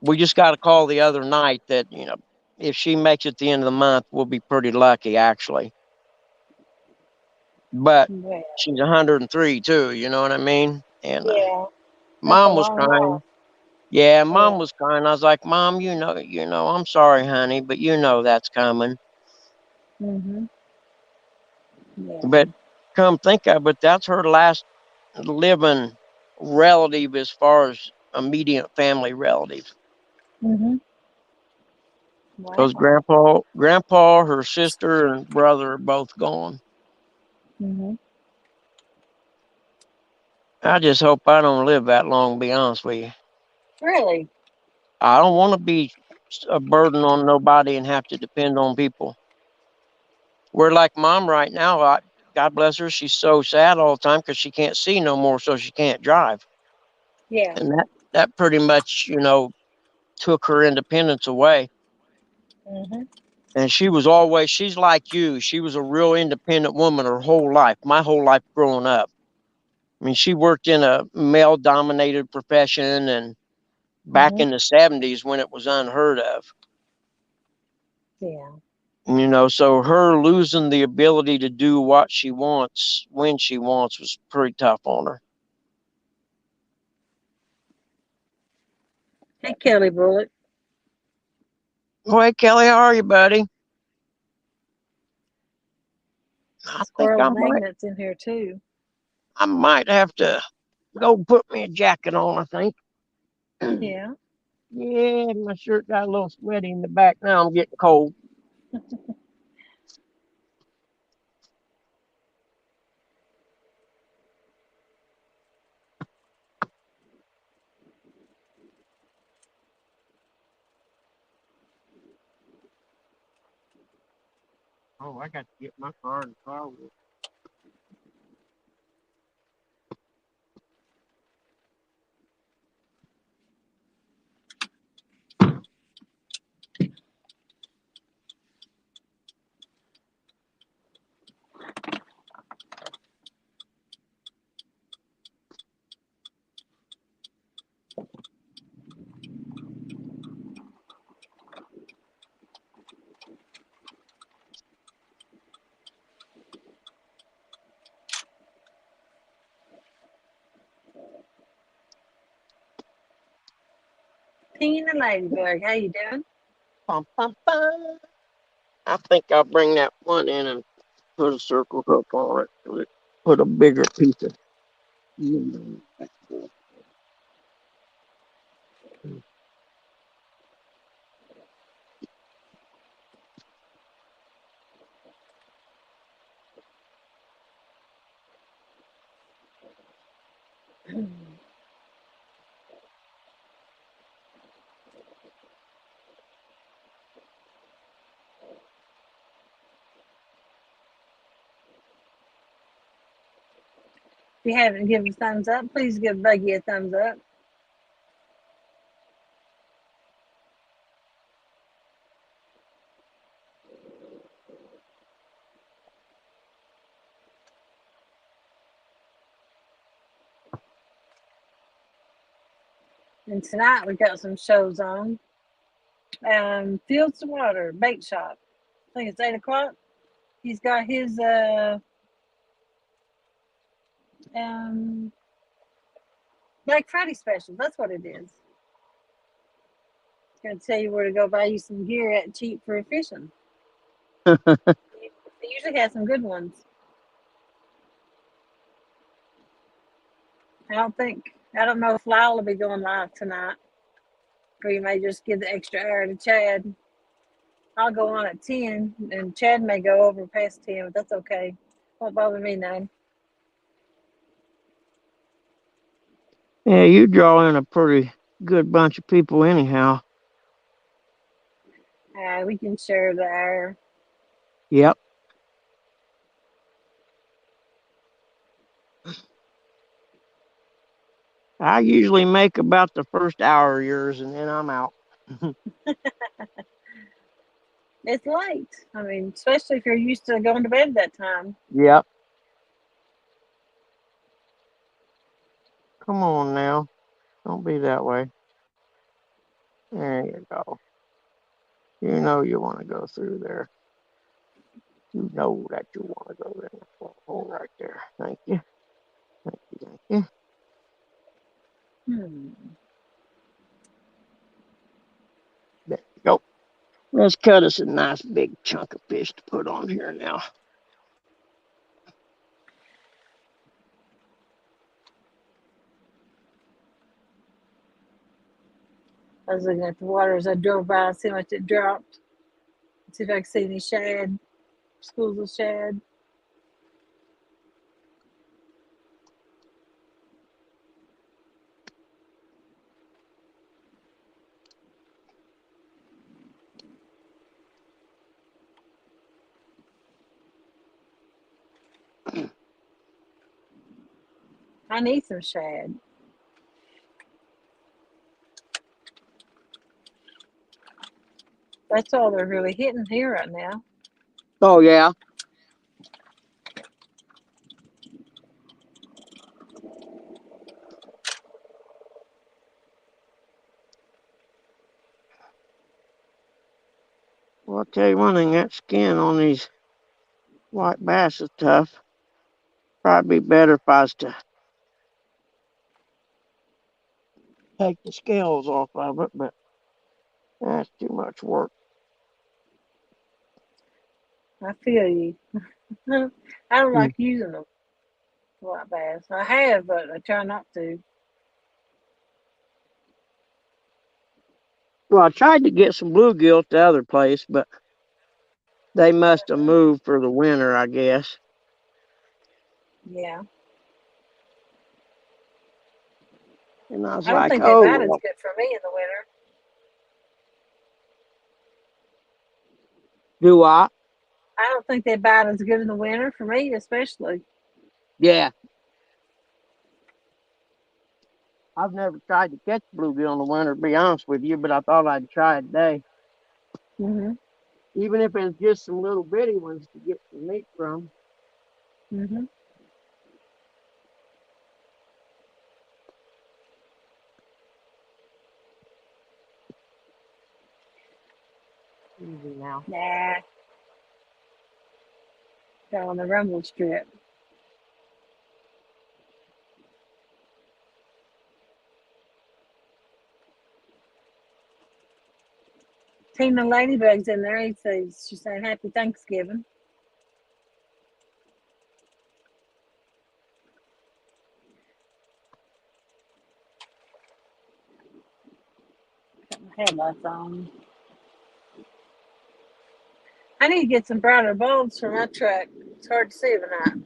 we just got a call the other night that if she makes it the end of the month, we'll be pretty lucky actually. But Well. she's 103 too. You know what I mean? And Yeah, that's a mom was long crying. walk. Yeah, Yeah. mom was crying. I was like, Mom, I'm sorry, honey, but that's coming. Mhm. Yeah. But come think of it, that's her last living relative as far as immediate family relative. Mhm. Because Wow. grandpa, her sister, and brother are both gone. Mhm. I just hope I don't live that long, to be honest with you. Really? I don't want to be a burden on nobody and have to depend on people. We're like mom right now. God bless her. She's so sad all the time because she can't see no more, so she can't drive. Yeah. And that pretty much, took her independence away. Mhm. And she's like you. She was a real independent woman her whole life, my whole life growing up. I mean, she worked in a male dominated profession and back Mhm. in the 70s when it was unheard of. Yeah. So her losing the ability to do what she wants when she wants was pretty tough on her. Hey, Kelly Bullock. Well, hey, Kelly, how are you, buddy? I think Squirrel's magnets in here too. I might have to go put me a jacket on, I think. Yeah. Yeah, my shirt got a little sweaty in the back. Now I'm getting cold. Oh, I got to get my car in the car. Tina Ladybug, how you doing? Pum, pum, pum. I think I'll bring that one in and put a circle hook on it. Put a bigger piece of. If you haven't given a thumbs up, please give Buggy a thumbs up. And tonight we got some shows on. Fields to Water, Bait Shop. I think it's 8 o'clock. He's got his um Black Friday special. That's what it is. It's gonna tell you where to go buy you some gear at cheap for fishing. He usually has some good ones. I don't know if Lyle will be going live tonight. Or you may just give the extra hour to Chad. I'll go on at 10, and Chad may go over past 10, but that's okay. Won't bother me none. Yeah, you draw in a pretty good bunch of people, anyhow. We can share the hour. Yep. I usually make about the first hour of yours and then I'm out. It's late. I mean, especially if you're used to going to bed at that time. Yep. Come on now. Don't be that way. There you go. You know you want to go through there. You know that you want to go there. Hold right there. Thank you. Thank you. Thank you. Hmm. There we go. Let's cut us a nice big chunk of fish to put on here now. I was looking at the water as I drove by, see how much it dropped. See if I can see any shad, schools of shad. I need some shad. That's all they're really hitting here right now. Oh yeah. Well, I'll tell you one thing, that skin on these white bass is tough. Probably be better if I was to take the scales off of it, but that's too much work. I feel you. I don't Hmm. like using them white bass. I have, but I try not to. Well, I tried to get some bluegill at the other place, but they must have moved for the winter, I guess. Yeah. And I was I don't like, think they oh bite as well, good for me in the winter. do I? I don't think they bite as good in the winter for me, especially. Yeah. I've never tried to catch bluegill in the winter, to be honest with you, but I thought I'd try it today. Mhm. Even if it's just some little bitty ones to get some meat from. Mhm. Easy now. Nah. Go on the rumble strip. Tina Ladybug's in there. He says she's saying Happy Thanksgiving. Got my headlights on. I need to get some brighter bulbs for my truck. It's hard to see tonight.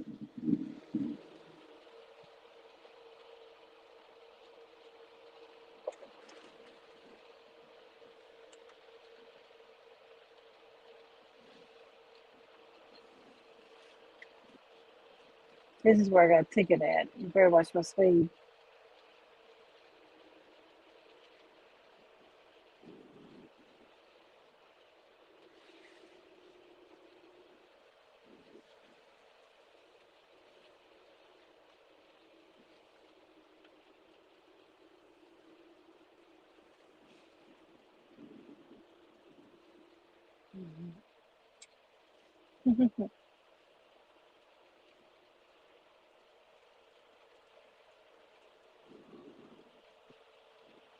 This is where I got a ticket at. You better watch my speed.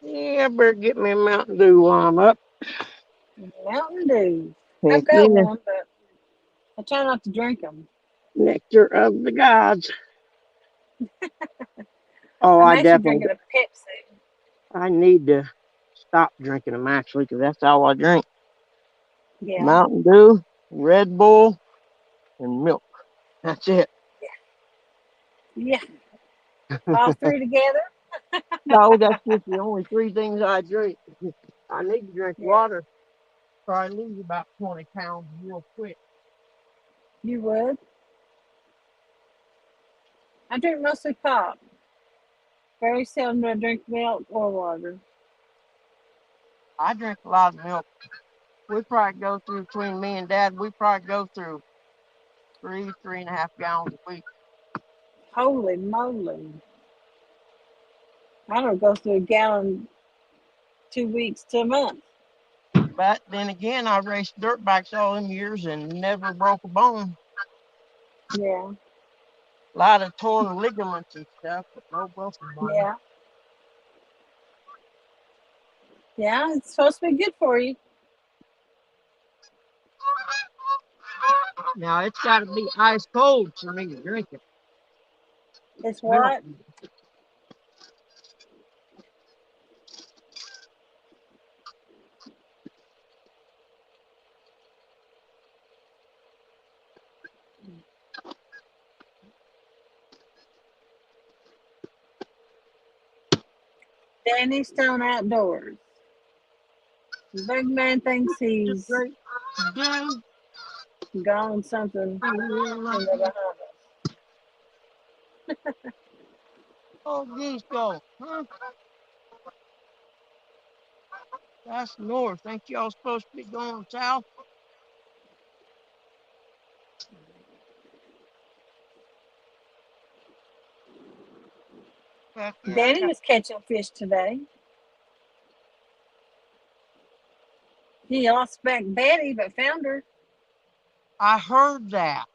Yeah, I better get me a Mountain Dew while I'm up. Mountain Dew. Heck I've got yeah. one, but I try not to drink them. Nectar of the gods. Oh, I'm I actually definitely, drinking a Pepsi. I need to stop drinking them actually, because that's all I drink. Yeah. Mountain Dew, Red Bull, and milk. That's it. Yeah. All three together. No, that's just the only three things I drink. I need to drink Yeah. water. Probably lose about 20 pounds real quick. You would. I drink mostly pop. Very seldom do I drink milk or water. I drink a lot of milk. We probably go through, between me and Dad, we probably go through 3.5 gallons a week. Holy moly. I don't go through a gallon 2 weeks to a month. But then again, I raced dirt bikes all them years and never broke a bone. Yeah. A lot of torn ligaments and stuff, but no broken bones. Yeah. Yeah, it's supposed to be good for you. Now it's got to be ice cold for me to drink it. It's Milk. what? Danny Stone Outdoors. The big man thinks It's a he's great day. gone something in the Bahamas. Oh, geese go. Huh? That's north. Think y'all supposed to be going south? Heck yeah. Danny was catching fish today. He lost back Betty, but found her. I heard that.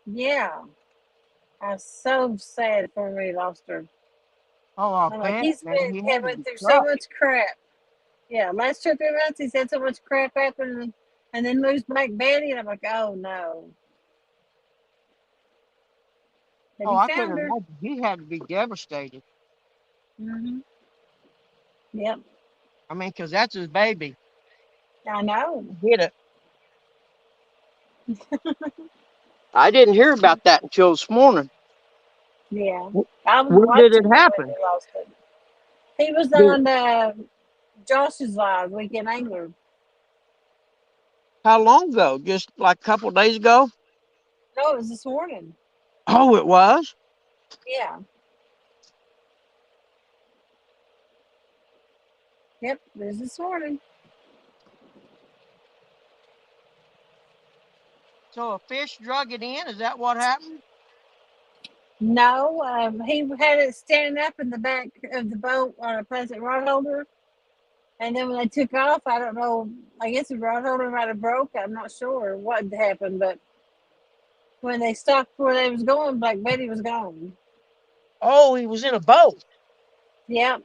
Yeah, I was so sad for him he lost her. Oh, I I'm like, bet, he's man. been He had to having be through so crushed. much crap. Yeah, last 2 or 3 months he's had so much crap happen, and then lose Black Betty, and I'm like, oh no. But Oh, he I couldn't found her. imagine. He had to be devastated. Hmm. Yep, I mean, 'cause that's his baby. I know. Get it. I didn't hear about that until this morning. Yeah, Wh- I was Where did watching it him when happen? he lost it. He was Did, on Josh's live weekend angler. how long ago? Just like a couple days ago? No, it was this morning. Oh, it was? Yeah, yep, it was this morning. So a fish drug it in? Is that what happened? No, he had it standing up in the back of the boat on a plastic rod holder. And then when they took off, I don't know. I guess the rod holder might have broke. I'm not sure what happened, but when they stopped where they was going, Black Betty was gone. Oh, he was in a boat. Yep,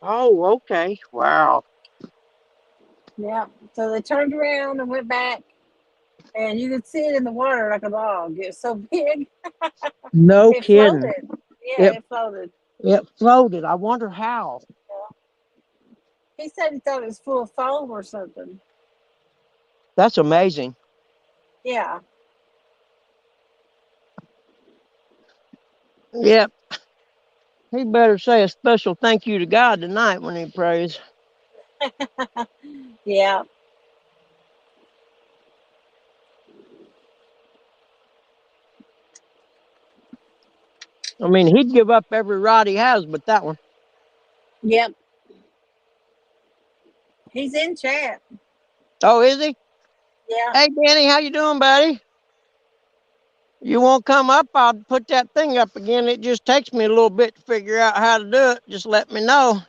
Oh, okay. Wow. yep. So they turned around and went back, and you could see it in the water like a log. It was so big, No it kidding. floated. Yeah, It it floated. it floated. I wonder how. Yeah. He said he thought it was full of foam or something. That's amazing. Yeah. Yep. He better say a special thank you to God tonight when he prays. Yeah. I mean, he'd give up every rod he has, but that one. Yep. He's in chat. Oh, is he? Yeah. Hey, Danny, how you doing, buddy? You won't come up? I'll put that thing up again. It just takes me a little bit to figure out how to do it. Just let me know.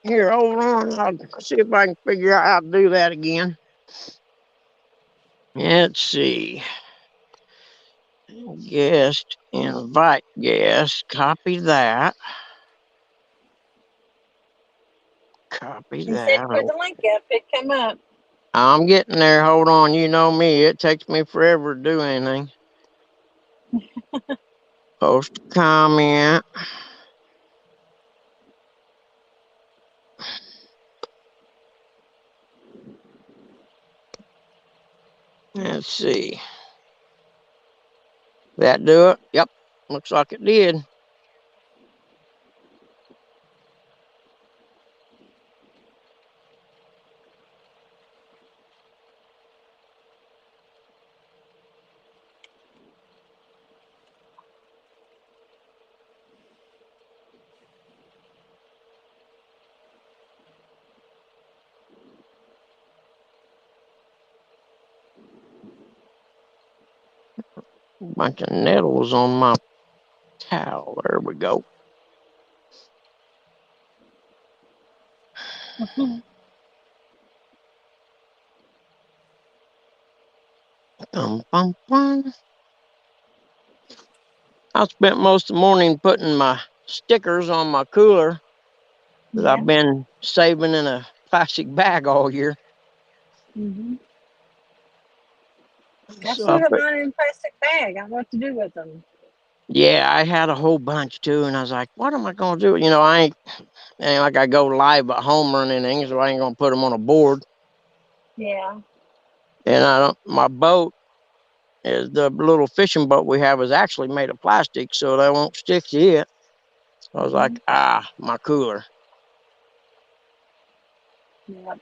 Here, hold on. I'll see if I can figure out how to do that again. Let's see. Guest, invite guest. Copy that. Copy He said that. put the link up. It come up. I'm getting there. Hold on. You know me. It takes me forever to do anything. Post a comment. Let's see. That do it? Yep. Looks like it did. Bunch of nettles on my towel. There we go. Bum, bum, bum. I spent most of the morning putting my stickers on my cooler that Yeah. I've been saving in a plastic bag all year. Mm-hmm. I So still have mine in a plastic bag. I don't know what to do with them. yeah, I had a whole bunch too, and I was like, "What am I gonna do?" Ain't like I go live at home or anything, so I ain't gonna put them on a board. Yeah. And I don't. My boat is the little fishing boat we have is actually made of plastic, so they won't stick to it. So I was Mm-hmm. like, my cooler. Yeah.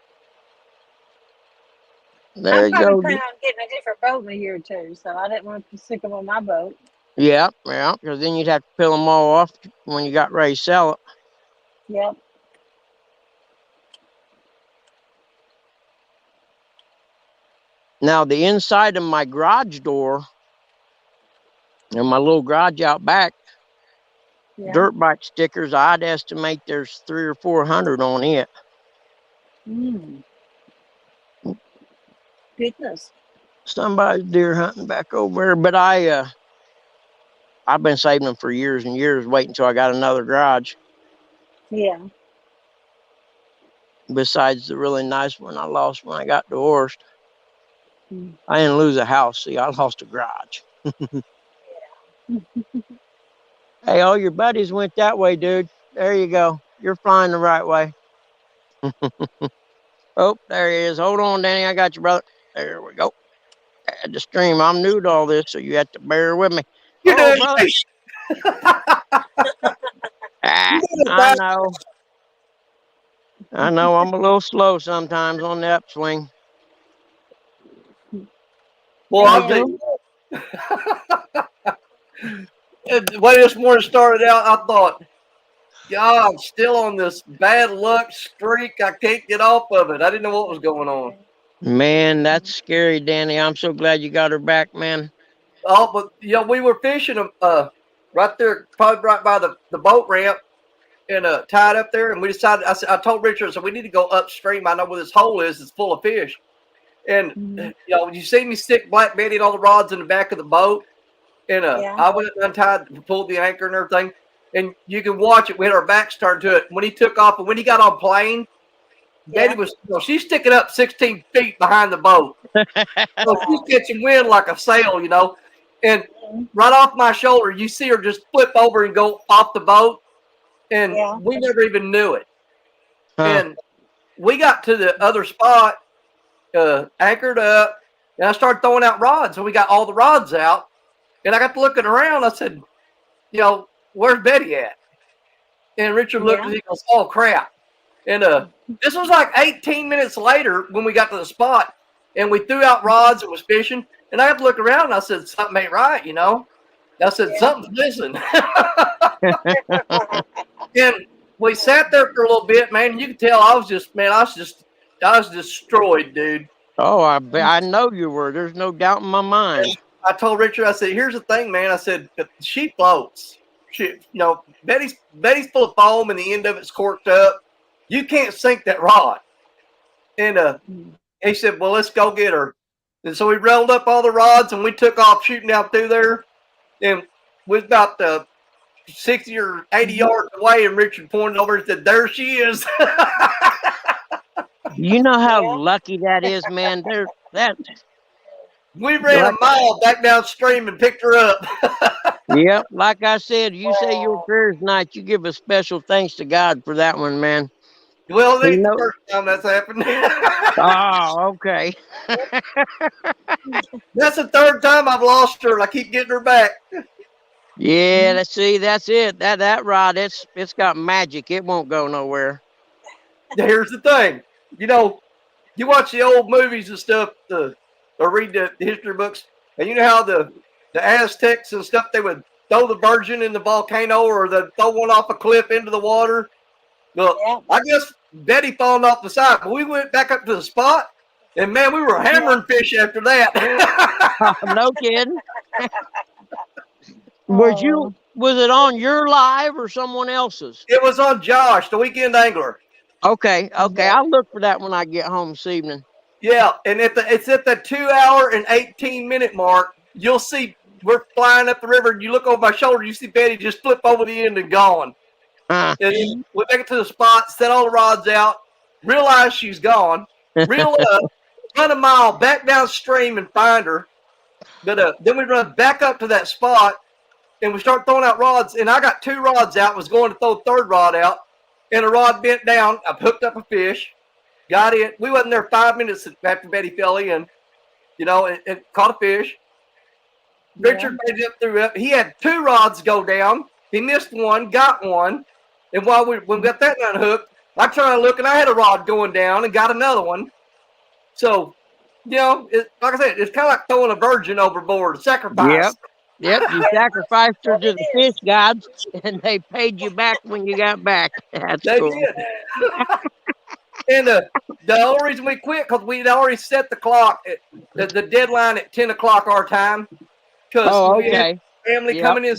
There I'm you probably go. planning on getting a different boat in a year or two, so I didn't want to stick them on my boat. Yeah, yeah, because then you'd have to peel them all off when you got ready to sell it. Yep. Now the inside of my garage door and my little garage out back, Yeah. dirt bike stickers, I'd estimate there's 300 or 400 on it. Mm. Goodness. Somebody's deer hunting back over there, but I've been saving them for years and years, waiting until I got another garage. Yeah. Besides the really nice one I lost when I got divorced. Mm. I didn't lose a house. See, I lost a garage. Hey, all your buddies went that way, dude. There you go. You're flying the right way. Oh, there he is. Hold on, Danny. I got you, brother. There we go. I had to stream. I'm new to all this, so you have to bear with me. You're Oh, doing brother. great. Ah, You're doing I fine. know. I know. I'm a little slow sometimes on the upswing. Well, Hey, How you I'll tell Danny. doing? you what. The way this morning started out, I thought, God, I'm still on this bad luck streak. I can't get off of it. I didn't know what was going on. Man, that's scary, Danny. I'm so glad you got her back, man. Oh, but we were fishing right there, probably right by the boat ramp, and tied up there. And we decided. I told Richard, so we need to go upstream. I know where this hole is. It's full of fish. And Mm-hmm. you see me stick Black Betty and all the rods in the back of the boat. And Yeah. I went untied, pulled the anchor and everything. And you can watch it. We had our backs turned to it. When he took off and when he got on plane, Betty Yeah. was, she's sticking up 16 feet behind the boat. So she's Wow. catching wind like a sail. And Mm-hmm. right off my shoulder, you see her just flip over and go off the boat. And Yeah. we never even knew it. Huh. And we got to the other spot, anchored up, and I started throwing out rods. And we got all the rods out. And I got to looking around. I said, where's Betty at? And Richard looked Yeah. and he goes, oh, crap. And this was like 18 minutes later when we got to the spot and we threw out rods and was fishing. And I had to look around and I said, something ain't right. I said, Yeah. something's missing. And we sat there for a little bit, man. And you could tell I was destroyed, dude. Oh, I know you were. There's no doubt in my And mind. I told Richard, I said, here's the thing, man. I said, she floats. Betty's full of foam and the end of it's corked up. You can't sink that rod. And he said, well, let's go get her. And so we rolled up all the rods and we took off shooting out through there. And we was about 60 or 80 Mm-hmm. yards away. And Richard pointed over and said, there she is. You know how Yeah. lucky that is, man. That We ran a like mile back downstream and picked her up. yep, like I said, you say your Wow. prayers tonight. You give a special thanks to God for that one, man. Well, it He ain't the know. first time that's happened. Oh, okay. Yep. That's the third time I've lost her and I keep getting her back. Yeah, Mm-hmm. let's see. That's it. That rod, it's got magic. It won't go nowhere. Here's the thing. You know, you watch the old movies and stuff, or read the history books, and you know how the Aztecs and stuff, they would throw the virgin in the volcano or they'd throw one off a cliff into the water. Well, Yeah. I guess Betty falling off the side, but we went back up to the spot, and man, we were Yeah. hammering fish after that. No kidding. Oh. Was it on your live or someone else's? It was on Josh, the weekend angler. Okay, okay. Okay. I'll look for that when I get home this evening. Yeah, and it's at the 2 hour and 18 minute mark. You'll see we're flying up the river, and you look over my shoulder, you see Betty just flip over the end and gone. And then we make it to the spot, set all the rods out, realize she's gone, reel up, run a mile back downstream and find her. But then we run back up to that spot, and we start throwing out rods. And I got 2 rods out, was going to throw the 3rd rod out, and a rod bent down. I hooked up a fish, got it. We wasn't there 5 minutes after Betty fell in, and caught a fish. Richard made it through it. He had 2 rods go down. He missed one, got one. And when we got that unhooked, I tried to look, and I had a rod going down and got another one. So, like I said, it's kind of like throwing a virgin overboard, a sacrifice. Yep. You sacrificed her to the fish gods, and they paid you back when you got back. That's They cool. did. And the only reason we quit, because we'd already set the clock, the deadline at 10 o'clock our time. Because we had family coming in.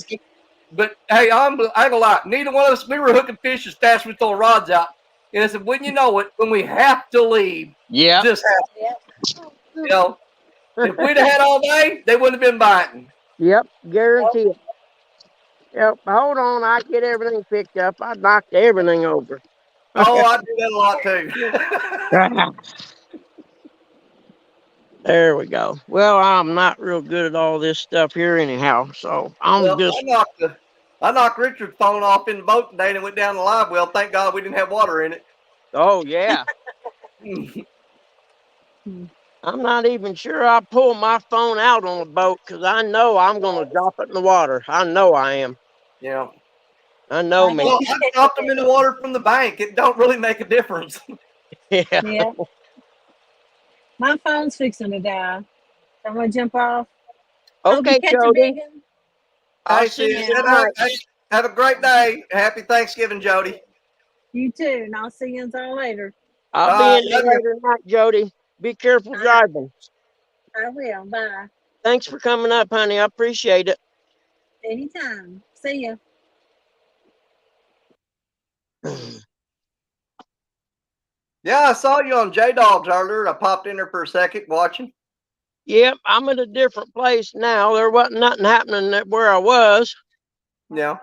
But, hey, I ain't gonna lie. Neither one of us, we were hooking fish as fast as we throw rods out. And I said, when you know it, when we have to leave, this happens. If we'd have had all day, they wouldn't have been biting. Yep, guarantee it. Yep, hold on, I get everything picked up. I knocked everything over. Oh, I do that a lot too. There we go. Well, I'm not real good at all this stuff here anyhow, so I knocked Richard's phone off in the boat today and it went down the live well. Thank God we didn't have water in it. Oh, yeah. I'm not even sure I pull my phone out on a boat because I know I'm going to drop it in the water. I know I am. Yeah. I know me. Well, I dropped them in the water from the bank. It don't really make a difference. Yeah. My phone's fixing to die. I'm going to jump off. Okay, Jody. I'll see you tonight. Have a great day. Happy Thanksgiving, Jody. You too, and I'll see you all later. I'll be in there later tonight, Jody. Be careful driving. I will. Bye. Thanks for coming up, honey. I appreciate it. Anytime. See ya. Yeah, I saw you on Jaydogs earlier. I popped in there for a second watching. Yep, I'm at a different place now. There wasn't nothing happening where I was. Yeah.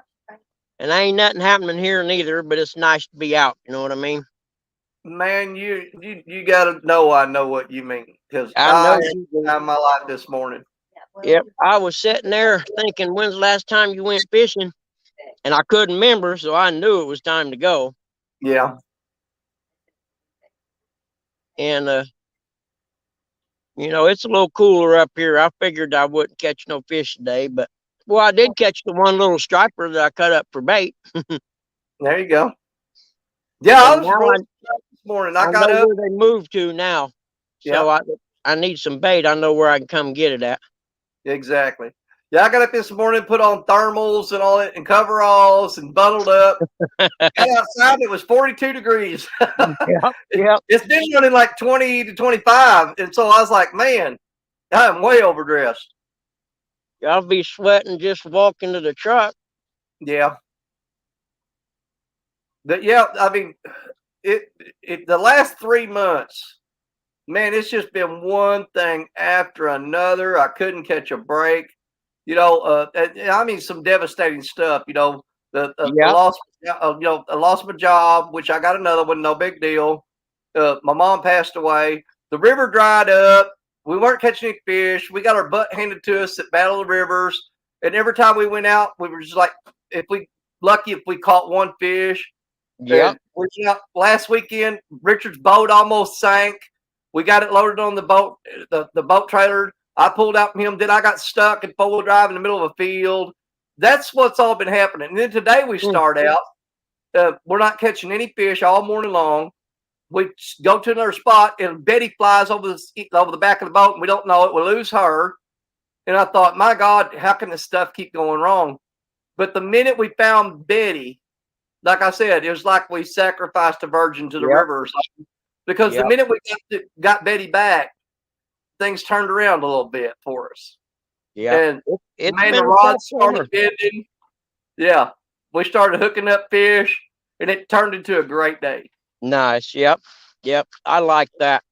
And ain't nothing happening here neither, but it's nice to be out. You know what I mean? Man, you gotta know I know what you mean. Because I had my life this morning. Yep. I was sitting there thinking, when's the last time you went fishing? And I couldn't remember, so I knew it was time to go. Yeah. And it's a little cooler up here. I figured I wouldn't catch no fish today, but I did catch the one little striper that I cut up for bait. There you go. Yeah, I was this morning. I got know up. where they moved to now. So I need some bait. I know where I can come get it at. Exactly. Yeah, I got up this morning, put on thermals and all that, and coveralls, and bundled up. And outside it was 42 degrees. Yep. It's been running like 20 to 25, and so I was like, man, I'm way overdressed. I'll be sweating just walking to the truck. Yeah. But yeah, I mean, the last 3 months, man, it's just been one thing after another. I couldn't catch a break. I mean, some devastating stuff. I lost my job, which I got another one, no big deal. My mom passed away. The river dried up. We weren't catching any fish. We got our butt handed to us at Battle of the Rivers. And every time we went out, we were just like, if we caught one fish. Yeah. Last weekend, Richard's boat almost sank. We got it loaded on the boat, the boat trailer. I pulled out from him. Then I got stuck in 4-wheel drive in the middle of a field. That's what's all been happening. And then today we start out. We're not catching any fish all morning long. We go to another spot, and Betty flies over the back of the boat, and we don't know it. We lose her. And I thought, my God, how can this stuff keep going wrong? But the minute we found Betty, like I said, it was like we sacrificed a virgin to the river or something. Because the minute we got Betty back, things turned around a little bit for us. Yeah. And the rods started bending. Yeah. We started hooking up fish, and it turned into a great day. Nice. Yep. I like that.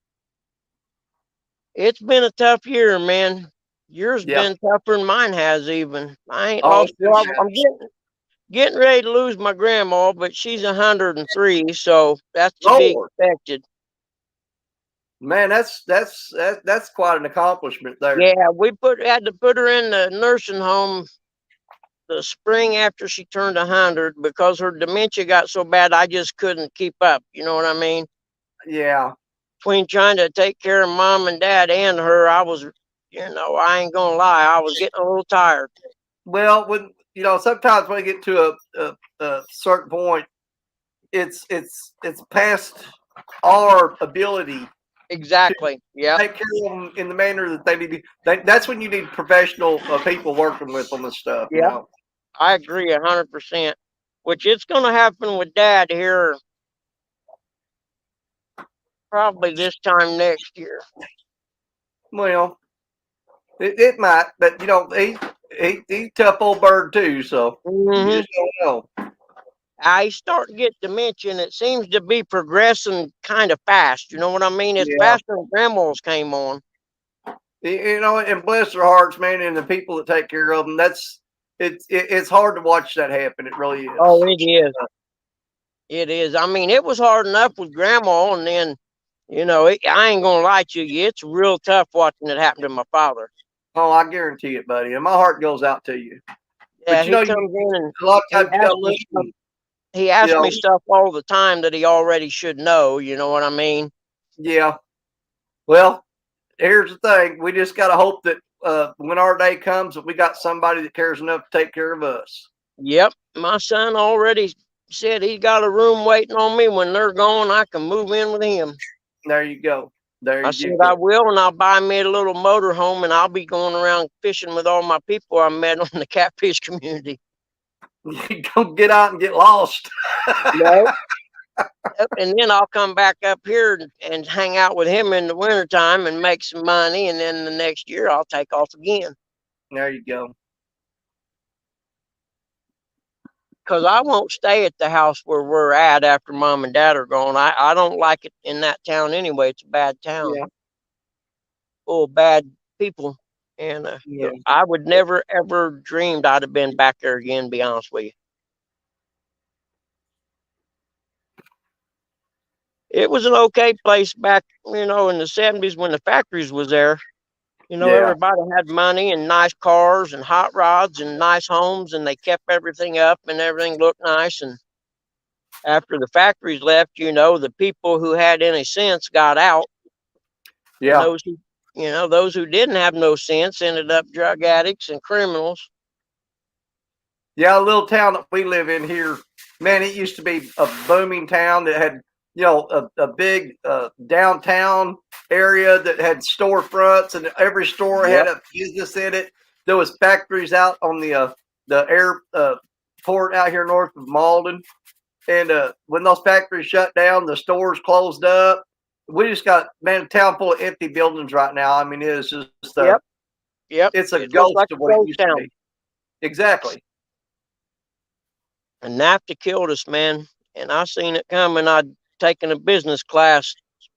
It's been a tough year, man. Yours Yeah. been tougher than mine has. Even I ain't Oh, lost. it Well, has. I'm getting ready to lose my grandma, but she's 103, so that's to be Lord, expected. man, that's quite an accomplishment there. Yeah, we had to put her in the nursing home the spring after she turned 100 because her dementia got so bad I just couldn't keep up. You know what I mean? Yeah. Between trying to take care of mom and dad and her, I was, I ain't gonna lie, I was getting a little tired. Well, when sometimes when I get to a certain point, it's past our ability to Exactly. Yep. take care of them in the manner that they need to. That's when you need professional people working with them and stuff. You Yep. know. I agree 100%. Which it's gonna happen with dad here probably this time next year. Well, it might, but he's a tough old bird too. So you Hmm. just don't know. I start to get dementia, and it seems to be progressing kind of fast. You know what I mean? It's Yeah. faster than grandma's came on. And bless their hearts, man, and the people that take care of them. It's hard to watch that happen. It really Oh, is. it is. It is. I mean, it was hard enough with grandma, and then, I ain't gonna lie to you. It's real tough watching it happen to my father. Oh, I guarantee it, buddy. And my heart goes out to you. Yeah, But he comes in and a lot of he times you got asks to me stuff. listen. He You asks know, me stuff all the time that he already should know. You know what I mean? yeah. Well, here's the thing. We just got to hope that when our day comes, that we got somebody that cares enough to take care of us. Yep. My son already said he got a room waiting on me. When they're gone, I can move in with him. There you go. There I you said go. I will, and I'll buy me a little motor home, and I'll be going around fishing with all my people I met on the catfish community. You don't get out and get lost. No. Yep, and then I'll come back up here and hang out with him in the wintertime and make some money, and then the next year I'll take off again. There you go. Because I won't stay at the house where we're at after mom and dad are gone. I don't like it in that town anyway. It's a bad town, Yeah. full of bad people. And Yeah. I would never, ever dreamed I'd have been back there again, be honest with you. It was an okay place back, in the 70s when the factories was there. Yeah. Everybody had money and nice cars and hot rods and nice homes, and they kept everything up and everything looked nice. And after the factories left, the people who had any sense got out, and Yeah. those who didn't have no sense ended up drug addicts and criminals. Yeah, a little town that we live in here, man, it used to be a booming town that had, a big downtown area that had storefronts, and every store had Yep, a business in it. There was factories out on the air port out here north of Malden, and when those factories shut down, the stores closed up. We just got, man, a town full of empty buildings right now. I mean, it's just yep, yep. it's a It looks ghost like of a what it ghost used to town. be. Exactly. And NAFTA killed us, man. And I seen it coming. I'd taken a business class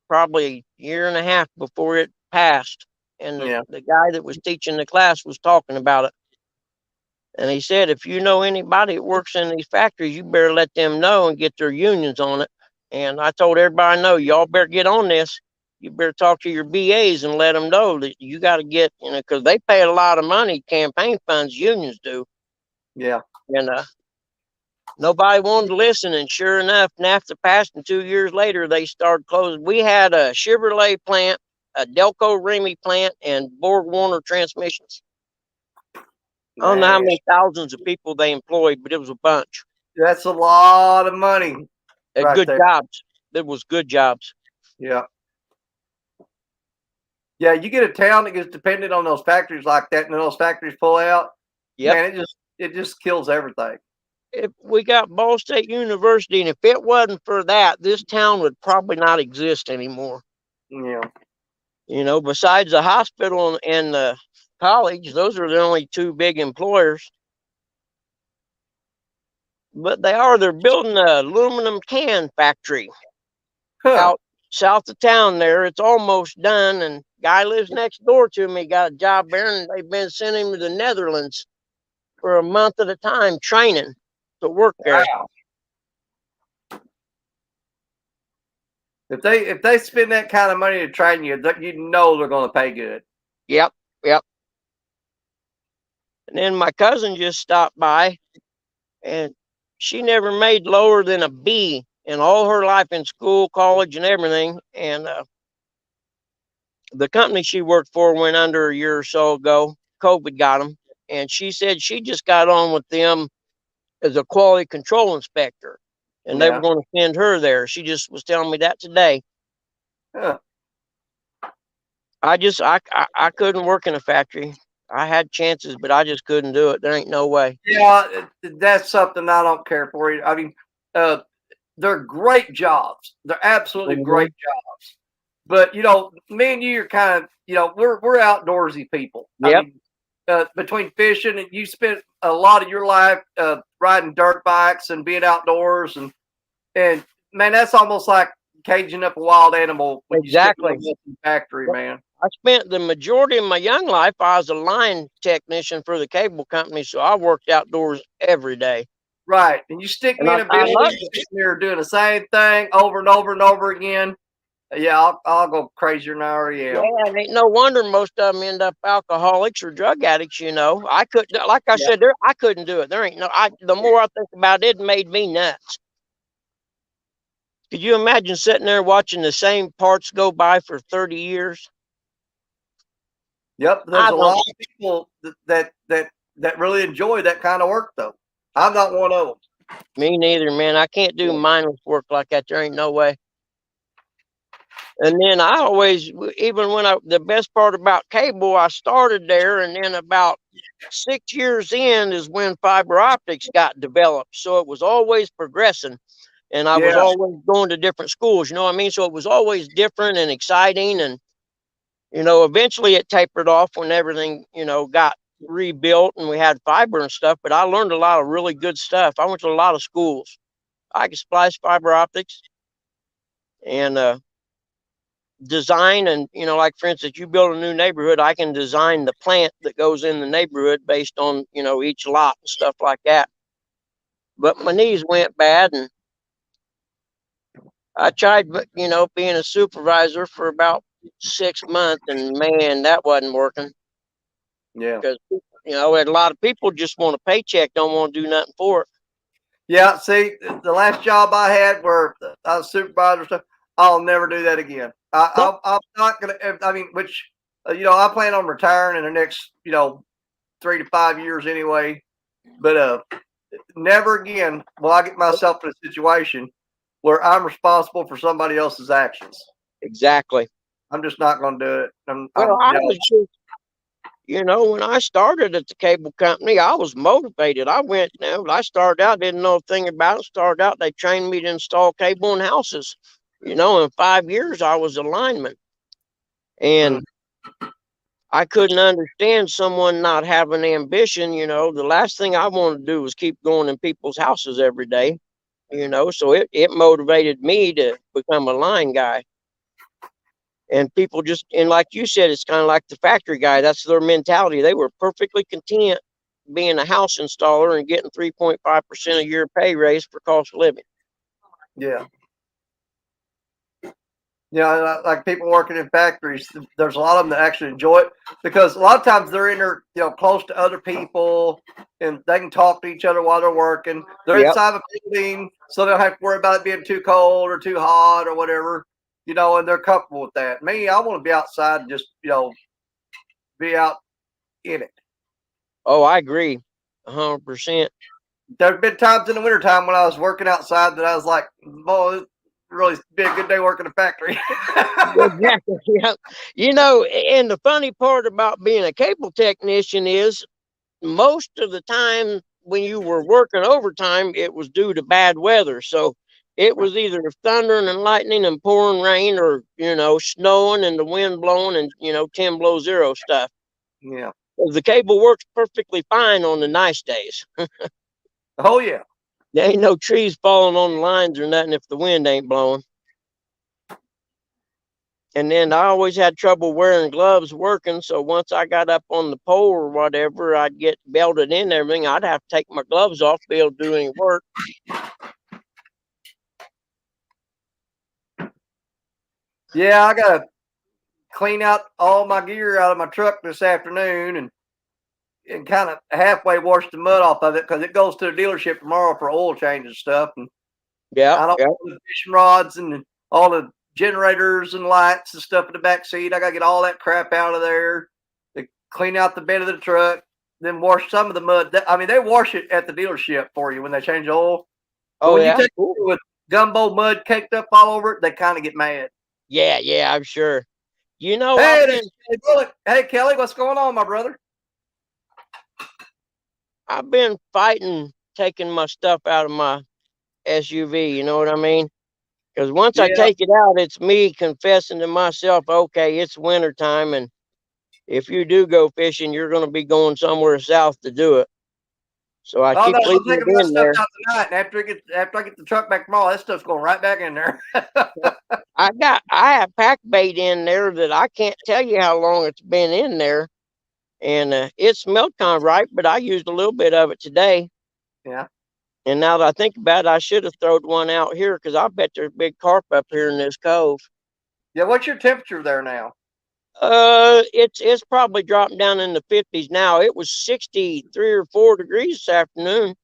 probably a year and a half before it passed. And Yeah. the guy that was teaching the class was talking about it. And he said, if you know anybody that works in these factories, you better let them know and get their unions on it. And I told everybody I know, y'all better get on this. You better talk to your BAs and let them know that you got to get, because they pay a lot of money, campaign funds, unions do. Yeah. And nobody wanted to listen. And sure enough, NAFTA passed, and 2 years later, they started closing. We had a Chevrolet plant, a Delco Remy plant, and Borg Warner transmissions. I don't know how Man, many thousands of people they employed, but it was a bunch. that's a lot of money right Good there. jobs. It was good jobs. Yeah. Yeah, you get a town that gets dependent on those factories like that, and then those factories pull out, Yep. man, it just kills everything. If we got Ball State University, and if it wasn't for that, this town would probably not exist anymore. Yeah. Besides the hospital and the college, those are the only two big employers. But they're building an aluminum can factory Huh. out south of town there. It's almost done, and Guy lives next door to me, got a job there, and they've been sending him to the Netherlands for a month at a time training to work there. Wow. If they spend that kind of money to train you, you know they're going to pay good. Yep, yep. And then my cousin just stopped by, and she never made lower than a B in all her life in school, college, and everything. And the company she worked for went under a year or so ago. COVID got them, and she said she just got on with them as a quality control inspector, and they were Yeah. going to send her there. She just was telling me that today. Huh. I couldn't work in a factory. I had chances, but I just couldn't do it. There ain't no way. Yeah, that's something I don't care for. I mean, uh, they're great jobs. They're absolutely Mhm. great jobs. But me and you are kind of, we're outdoorsy people. I Yep, mean, between fishing and you spent a lot of your life riding dirt bikes and being outdoors, and man, that's almost like caging up a wild animal when you stick one exactly. of them in the factory, man. I spent the majority of my young life. I was a line technician for the cable company, so I worked outdoors every day, Right, and you stick and me in a I building loved it. sitting there doing the same thing over and over and over again. Yeah, I'll go crazier than I already am. Yeah, it ain't no wonder most of them end up alcoholics or drug addicts. I couldn't, like I Yeah. said, I couldn't do it. There ain't no. The more I think about it, it made me nuts. Could you imagine sitting there watching the same parts go by for 30 years? Yep, I there's a lot don't. of people that really enjoy that kind of work, though. I'm not one of them. Me neither, man. I can't do mindless work like that. There ain't no way. And then I always, even when the best part about cable, I started there, and then about 6 years in is when fiber optics got developed. So it was always progressing, and I was Yeah, always going to different schools. You know what I mean? So it was always different and exciting, and eventually it tapered off when everything got rebuilt and we had fiber and stuff. But I learned a lot of really good stuff. I went to a lot of schools. I could splice fiber optics and design, and like for instance, you build a new neighborhood, I can design the plant that goes in the neighborhood based on each lot and stuff like that. But my knees went bad, and I tried being a supervisor for about 6 months, and man, that wasn't working yeah, because a lot of people just want a paycheck, don't want to do nothing for it. yeah. See, the last job I had where I was supervisor stuff, I'll never do that again. Nope. I'm not gonna. I mean, which I plan on retiring in the next 3 to 5 years anyway. But never again will I get myself in a situation where I'm responsible for somebody else's actions. Exactly. I'm just not going to do it. Well, I was just when I started at the cable company, I was motivated. I started out, didn't know a thing about it. Started out, they trained me to install cable in houses. In 5 years, I was a lineman. Mm, And I couldn't understand someone not having ambition. The last thing I wanted to do was keep going in people's houses every day, so it motivated me to become a line guy. And people and like you said, it's kind of like the factory guy. That's their mentality. They were perfectly content being a house installer and getting 3.5% a year pay raise for cost of living. yeah. Like people working in factories, there's a lot of them that actually enjoy it because a lot of times they're in there, close to other people and they can talk to each other while they're working. They're Yep. inside of a building, so they don't have to worry about it being too cold or too hot or whatever, and they're comfortable with that. Me, I want to be outside and just, be out in it. Oh, I agree. 100%. There's been times in the wintertime when I was working outside that I was like, boy, it's really be a good day working in a factory. Exactly. Yeah. And the funny part about being a cable technician is most of the time when you were working overtime, it was due to bad weather. So it was either thundering and lightning and pouring rain, or, snowing and the wind blowing and, 10 below zero stuff. Yeah. The cable works perfectly fine on the nice days. Oh, yeah. There ain't no trees falling on the lines or nothing if the wind ain't blowing. And then I always had trouble wearing gloves working. So once I got up on the pole or whatever, I'd get belted in and everything. I'd have to take my gloves off to be able to do any work. Yeah, I got to clean out all my gear out of my truck this afternoon and kind of halfway wash the mud off of it because it goes to the dealership tomorrow for oil change and stuff. And Yeah, I don't yeah. want the fishing rods and all the generators and lights and stuff in the back seat. I got to get all that crap out of there. To clean out the bed of the truck, then wash some of the mud. I mean, they wash it at the dealership for you when they change the oil. But Oh, when you yeah. take Cool. it with gumbo mud caked up all over it, they kind of get mad. Yeah, yeah, I'm sure. You know, Hey, Kelly Bullock. Hey, Kelly, what's going on, my brother? I've been fighting taking my stuff out of my SUV. You know what I mean? Because once I Yeah. take it out, it's me confessing to myself, okay, it's wintertime, and if you do go fishing, you're going to be going somewhere south to do it. So I Oh no, keep I'm leaving taking it my in stuff there. out tonight, and after I get the truck back tomorrow, that stuff's going right back in there. I have pack bait in there that I can't tell you how long it's been in there, and it smelled kind of right, but I used a little bit of it today. Yeah. And now that I think about it, I should have thrown one out here because I bet there's big carp up here in this cove. Yeah. What's your temperature there now? It's probably dropping down in the 50s now. It was 63 or 4 degrees this afternoon.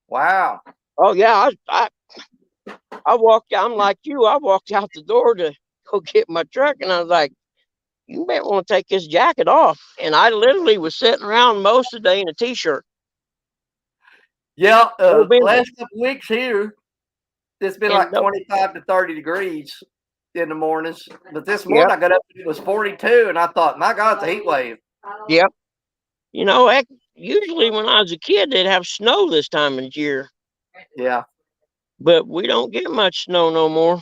Wow. Oh yeah, I walked. I'm like you. I walked out the door to go get my truck, and I was like, "You may want to take this jacket off." And I literally was sitting around most of the day in a t-shirt. Yeah. November, Last couple weeks here, it's been and like no, 25 to 30 degrees in the mornings. But this morning yep, I got up and it was 42, and I thought, my God, it's a heat wave. yep. You know, heck, usually when I was a kid, they'd have snow this time of year, Yeah. but we don't get much snow no more.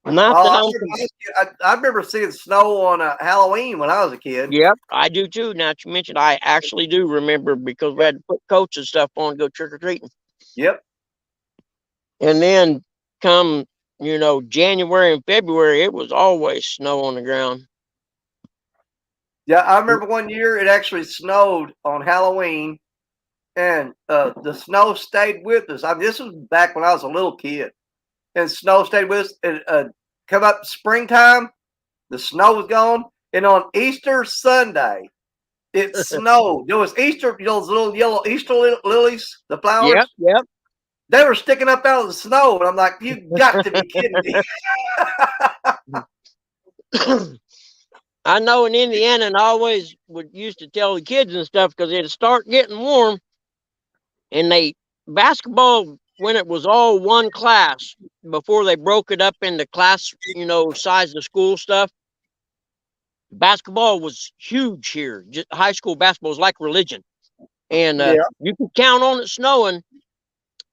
Not Oh, that I I'm. remember, I remember seeing snow on Halloween when I was a kid. Yep, I do too. Now that you mentioned, I actually do remember because we had to put coats and stuff on to go trick or treating. Yep. And then come, January and February, it was always snow on the ground. Yeah, I remember one year it actually snowed on Halloween, and the snow stayed with us. I mean, this was back when I was a little kid, and snow stayed with us. And come up springtime, the snow was gone, and on Easter Sunday, it snowed. There was Easter, those little yellow Easter lilies, the Yep, flowers. yep. They were sticking up out of the snow, and I'm like, "You got to be kidding me!" I know in Indiana, and I always would used to tell the kids and stuff because it'd start getting warm, and basketball when it was all one class before they broke it up into class, size of school stuff. Basketball was huge here. Just high school basketball was like religion, and Yeah. you could count on it snowing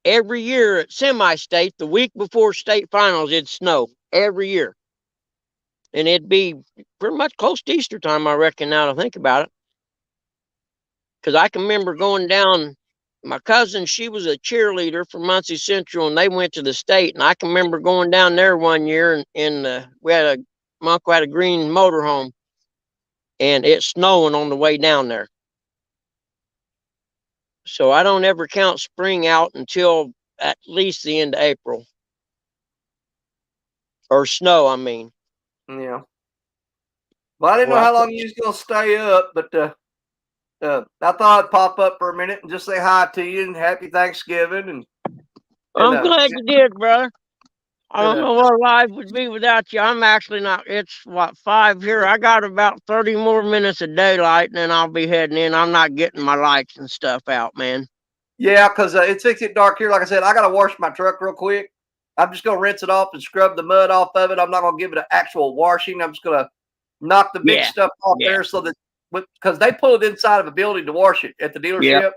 every year at semi-state. The week before state finals, it'd snow every year, and it'd be pretty much close to Easter time, I reckon. Now to think about it, because I can remember going down. My cousin, she was a cheerleader for Muncie Central, and they went to the state. And I can remember going down there one year, and my uncle had a green motorhome, and it's snowing on the way down there. So I don't ever count spring out until at least the end of April, or snow. I mean, Yeah. Well, I didn't know well, how long you was gonna stay up, but I thought I'd pop up for a minute and just say hi to you and happy Thanksgiving and I'm glad you did, brother. I and don't know what life would be without you. I'm actually not. It's what, 5 here. I got about 30 more minutes of daylight, and then I'll be heading in. I'm not getting my lights and stuff out, man. yeah, because it's getting dark here. Like I said, I gotta wash my truck real quick. I'm just gonna rinse it off and scrub the mud off of it. I'm not gonna give it an actual washing. I'm just gonna knock the big Yeah, stuff off yeah, there so that because they pull it inside of a building to wash it at the yep, dealership,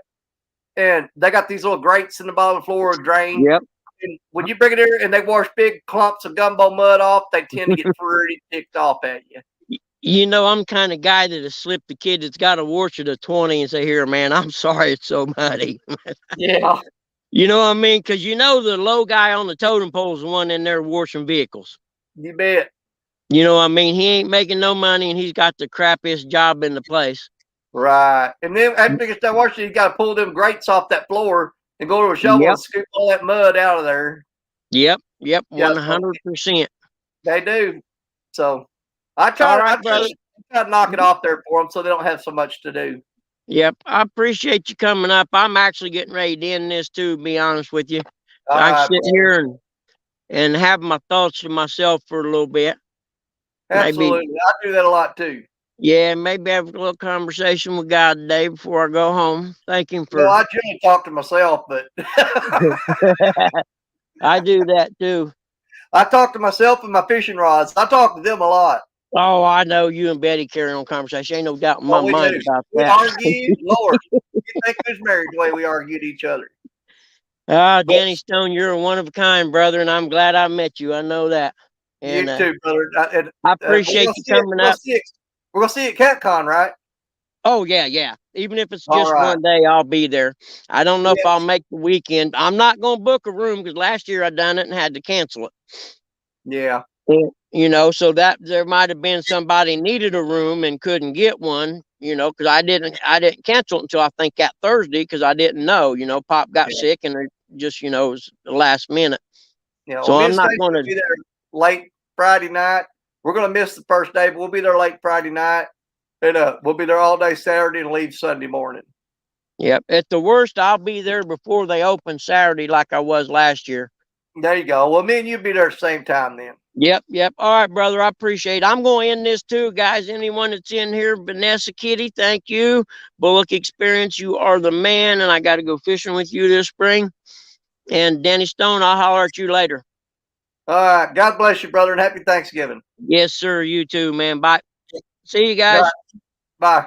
and they got these little grates in the bottom of the floor, drain. yep. And when you bring it here and they wash big clumps of gumbo mud off, they tend to get pretty ticked off at you. I'm kind of guy that'll slip the kid that's got a wash at a 20 and say, "Here, man, I'm sorry it's so muddy." Yeah. You know what I mean? Because the low guy on the totem pole is the one in there washing vehicles. You bet. You know, I mean, he ain't making no money, and he's got the crappiest job in the place. Right. And then after he gets done washing, you got to pull them grates off that floor and go to a shovel Yep. and scoop all that mud out of there. Yep. Yeah, so 100%. they do. So I All try right, brother. to knock it off there for them so they don't have so much to do. Yep. I appreciate you coming up. I'm actually getting ready to end this too, to be honest with you. All I right, sit brother. here and have my thoughts to myself for a little bit. Maybe, Absolutely. I do that a lot too. yeah, maybe have a little conversation with God today before I go home. Thank him No, for. I generally talk to myself, but I do that too. I talk to myself and my fishing rods. I talk to them a lot. Oh, I know you and Betty carry on conversation. Ain't no doubt in my Oh, we mind do. about We that. argue. Lord, you think who's married the way we argue to each other? But Danny Stone, you're a one of a kind, brother, and I'm glad I met you. I know that. And you too, brother. I We're appreciate gonna you see it. coming up. We're gonna see it at CatCon, right? Oh, yeah, yeah. Even if it's All just right. one day, I'll be there. I don't know if Yes. I'll make the weekend. I'm not going to book a room because last year I done it and had to cancel it. Yeah. You know, so that there might have been somebody needed a room and couldn't get one, you know, because I didn't cancel it until I think that Thursday because I didn't know, you know, Pop got Yeah. sick and it just, you know, it was the last minute. Yeah. So Well, me I'm and not Stacy going will to. be there late Friday night. We're gonna miss the first day, but we'll be there late Friday night. And we'll be there all day Saturday and leave Sunday morning. Yep. At the worst, I'll be there before they open Saturday like I was last year. There you go. Well, me and you be there at the same time then. Yep, yep. All right, brother. I appreciate it. I'm going to end this too, guys. Anyone that's in here, Vanessa Kitty, thank you. Bullock Experience, you are the man, and I got to go fishing with you this spring. And Danny Stone, I'll holler at you later. All right. God bless you, brother, and happy Thanksgiving. Yes, sir. You too, man. Bye. See you All guys. right. Bye.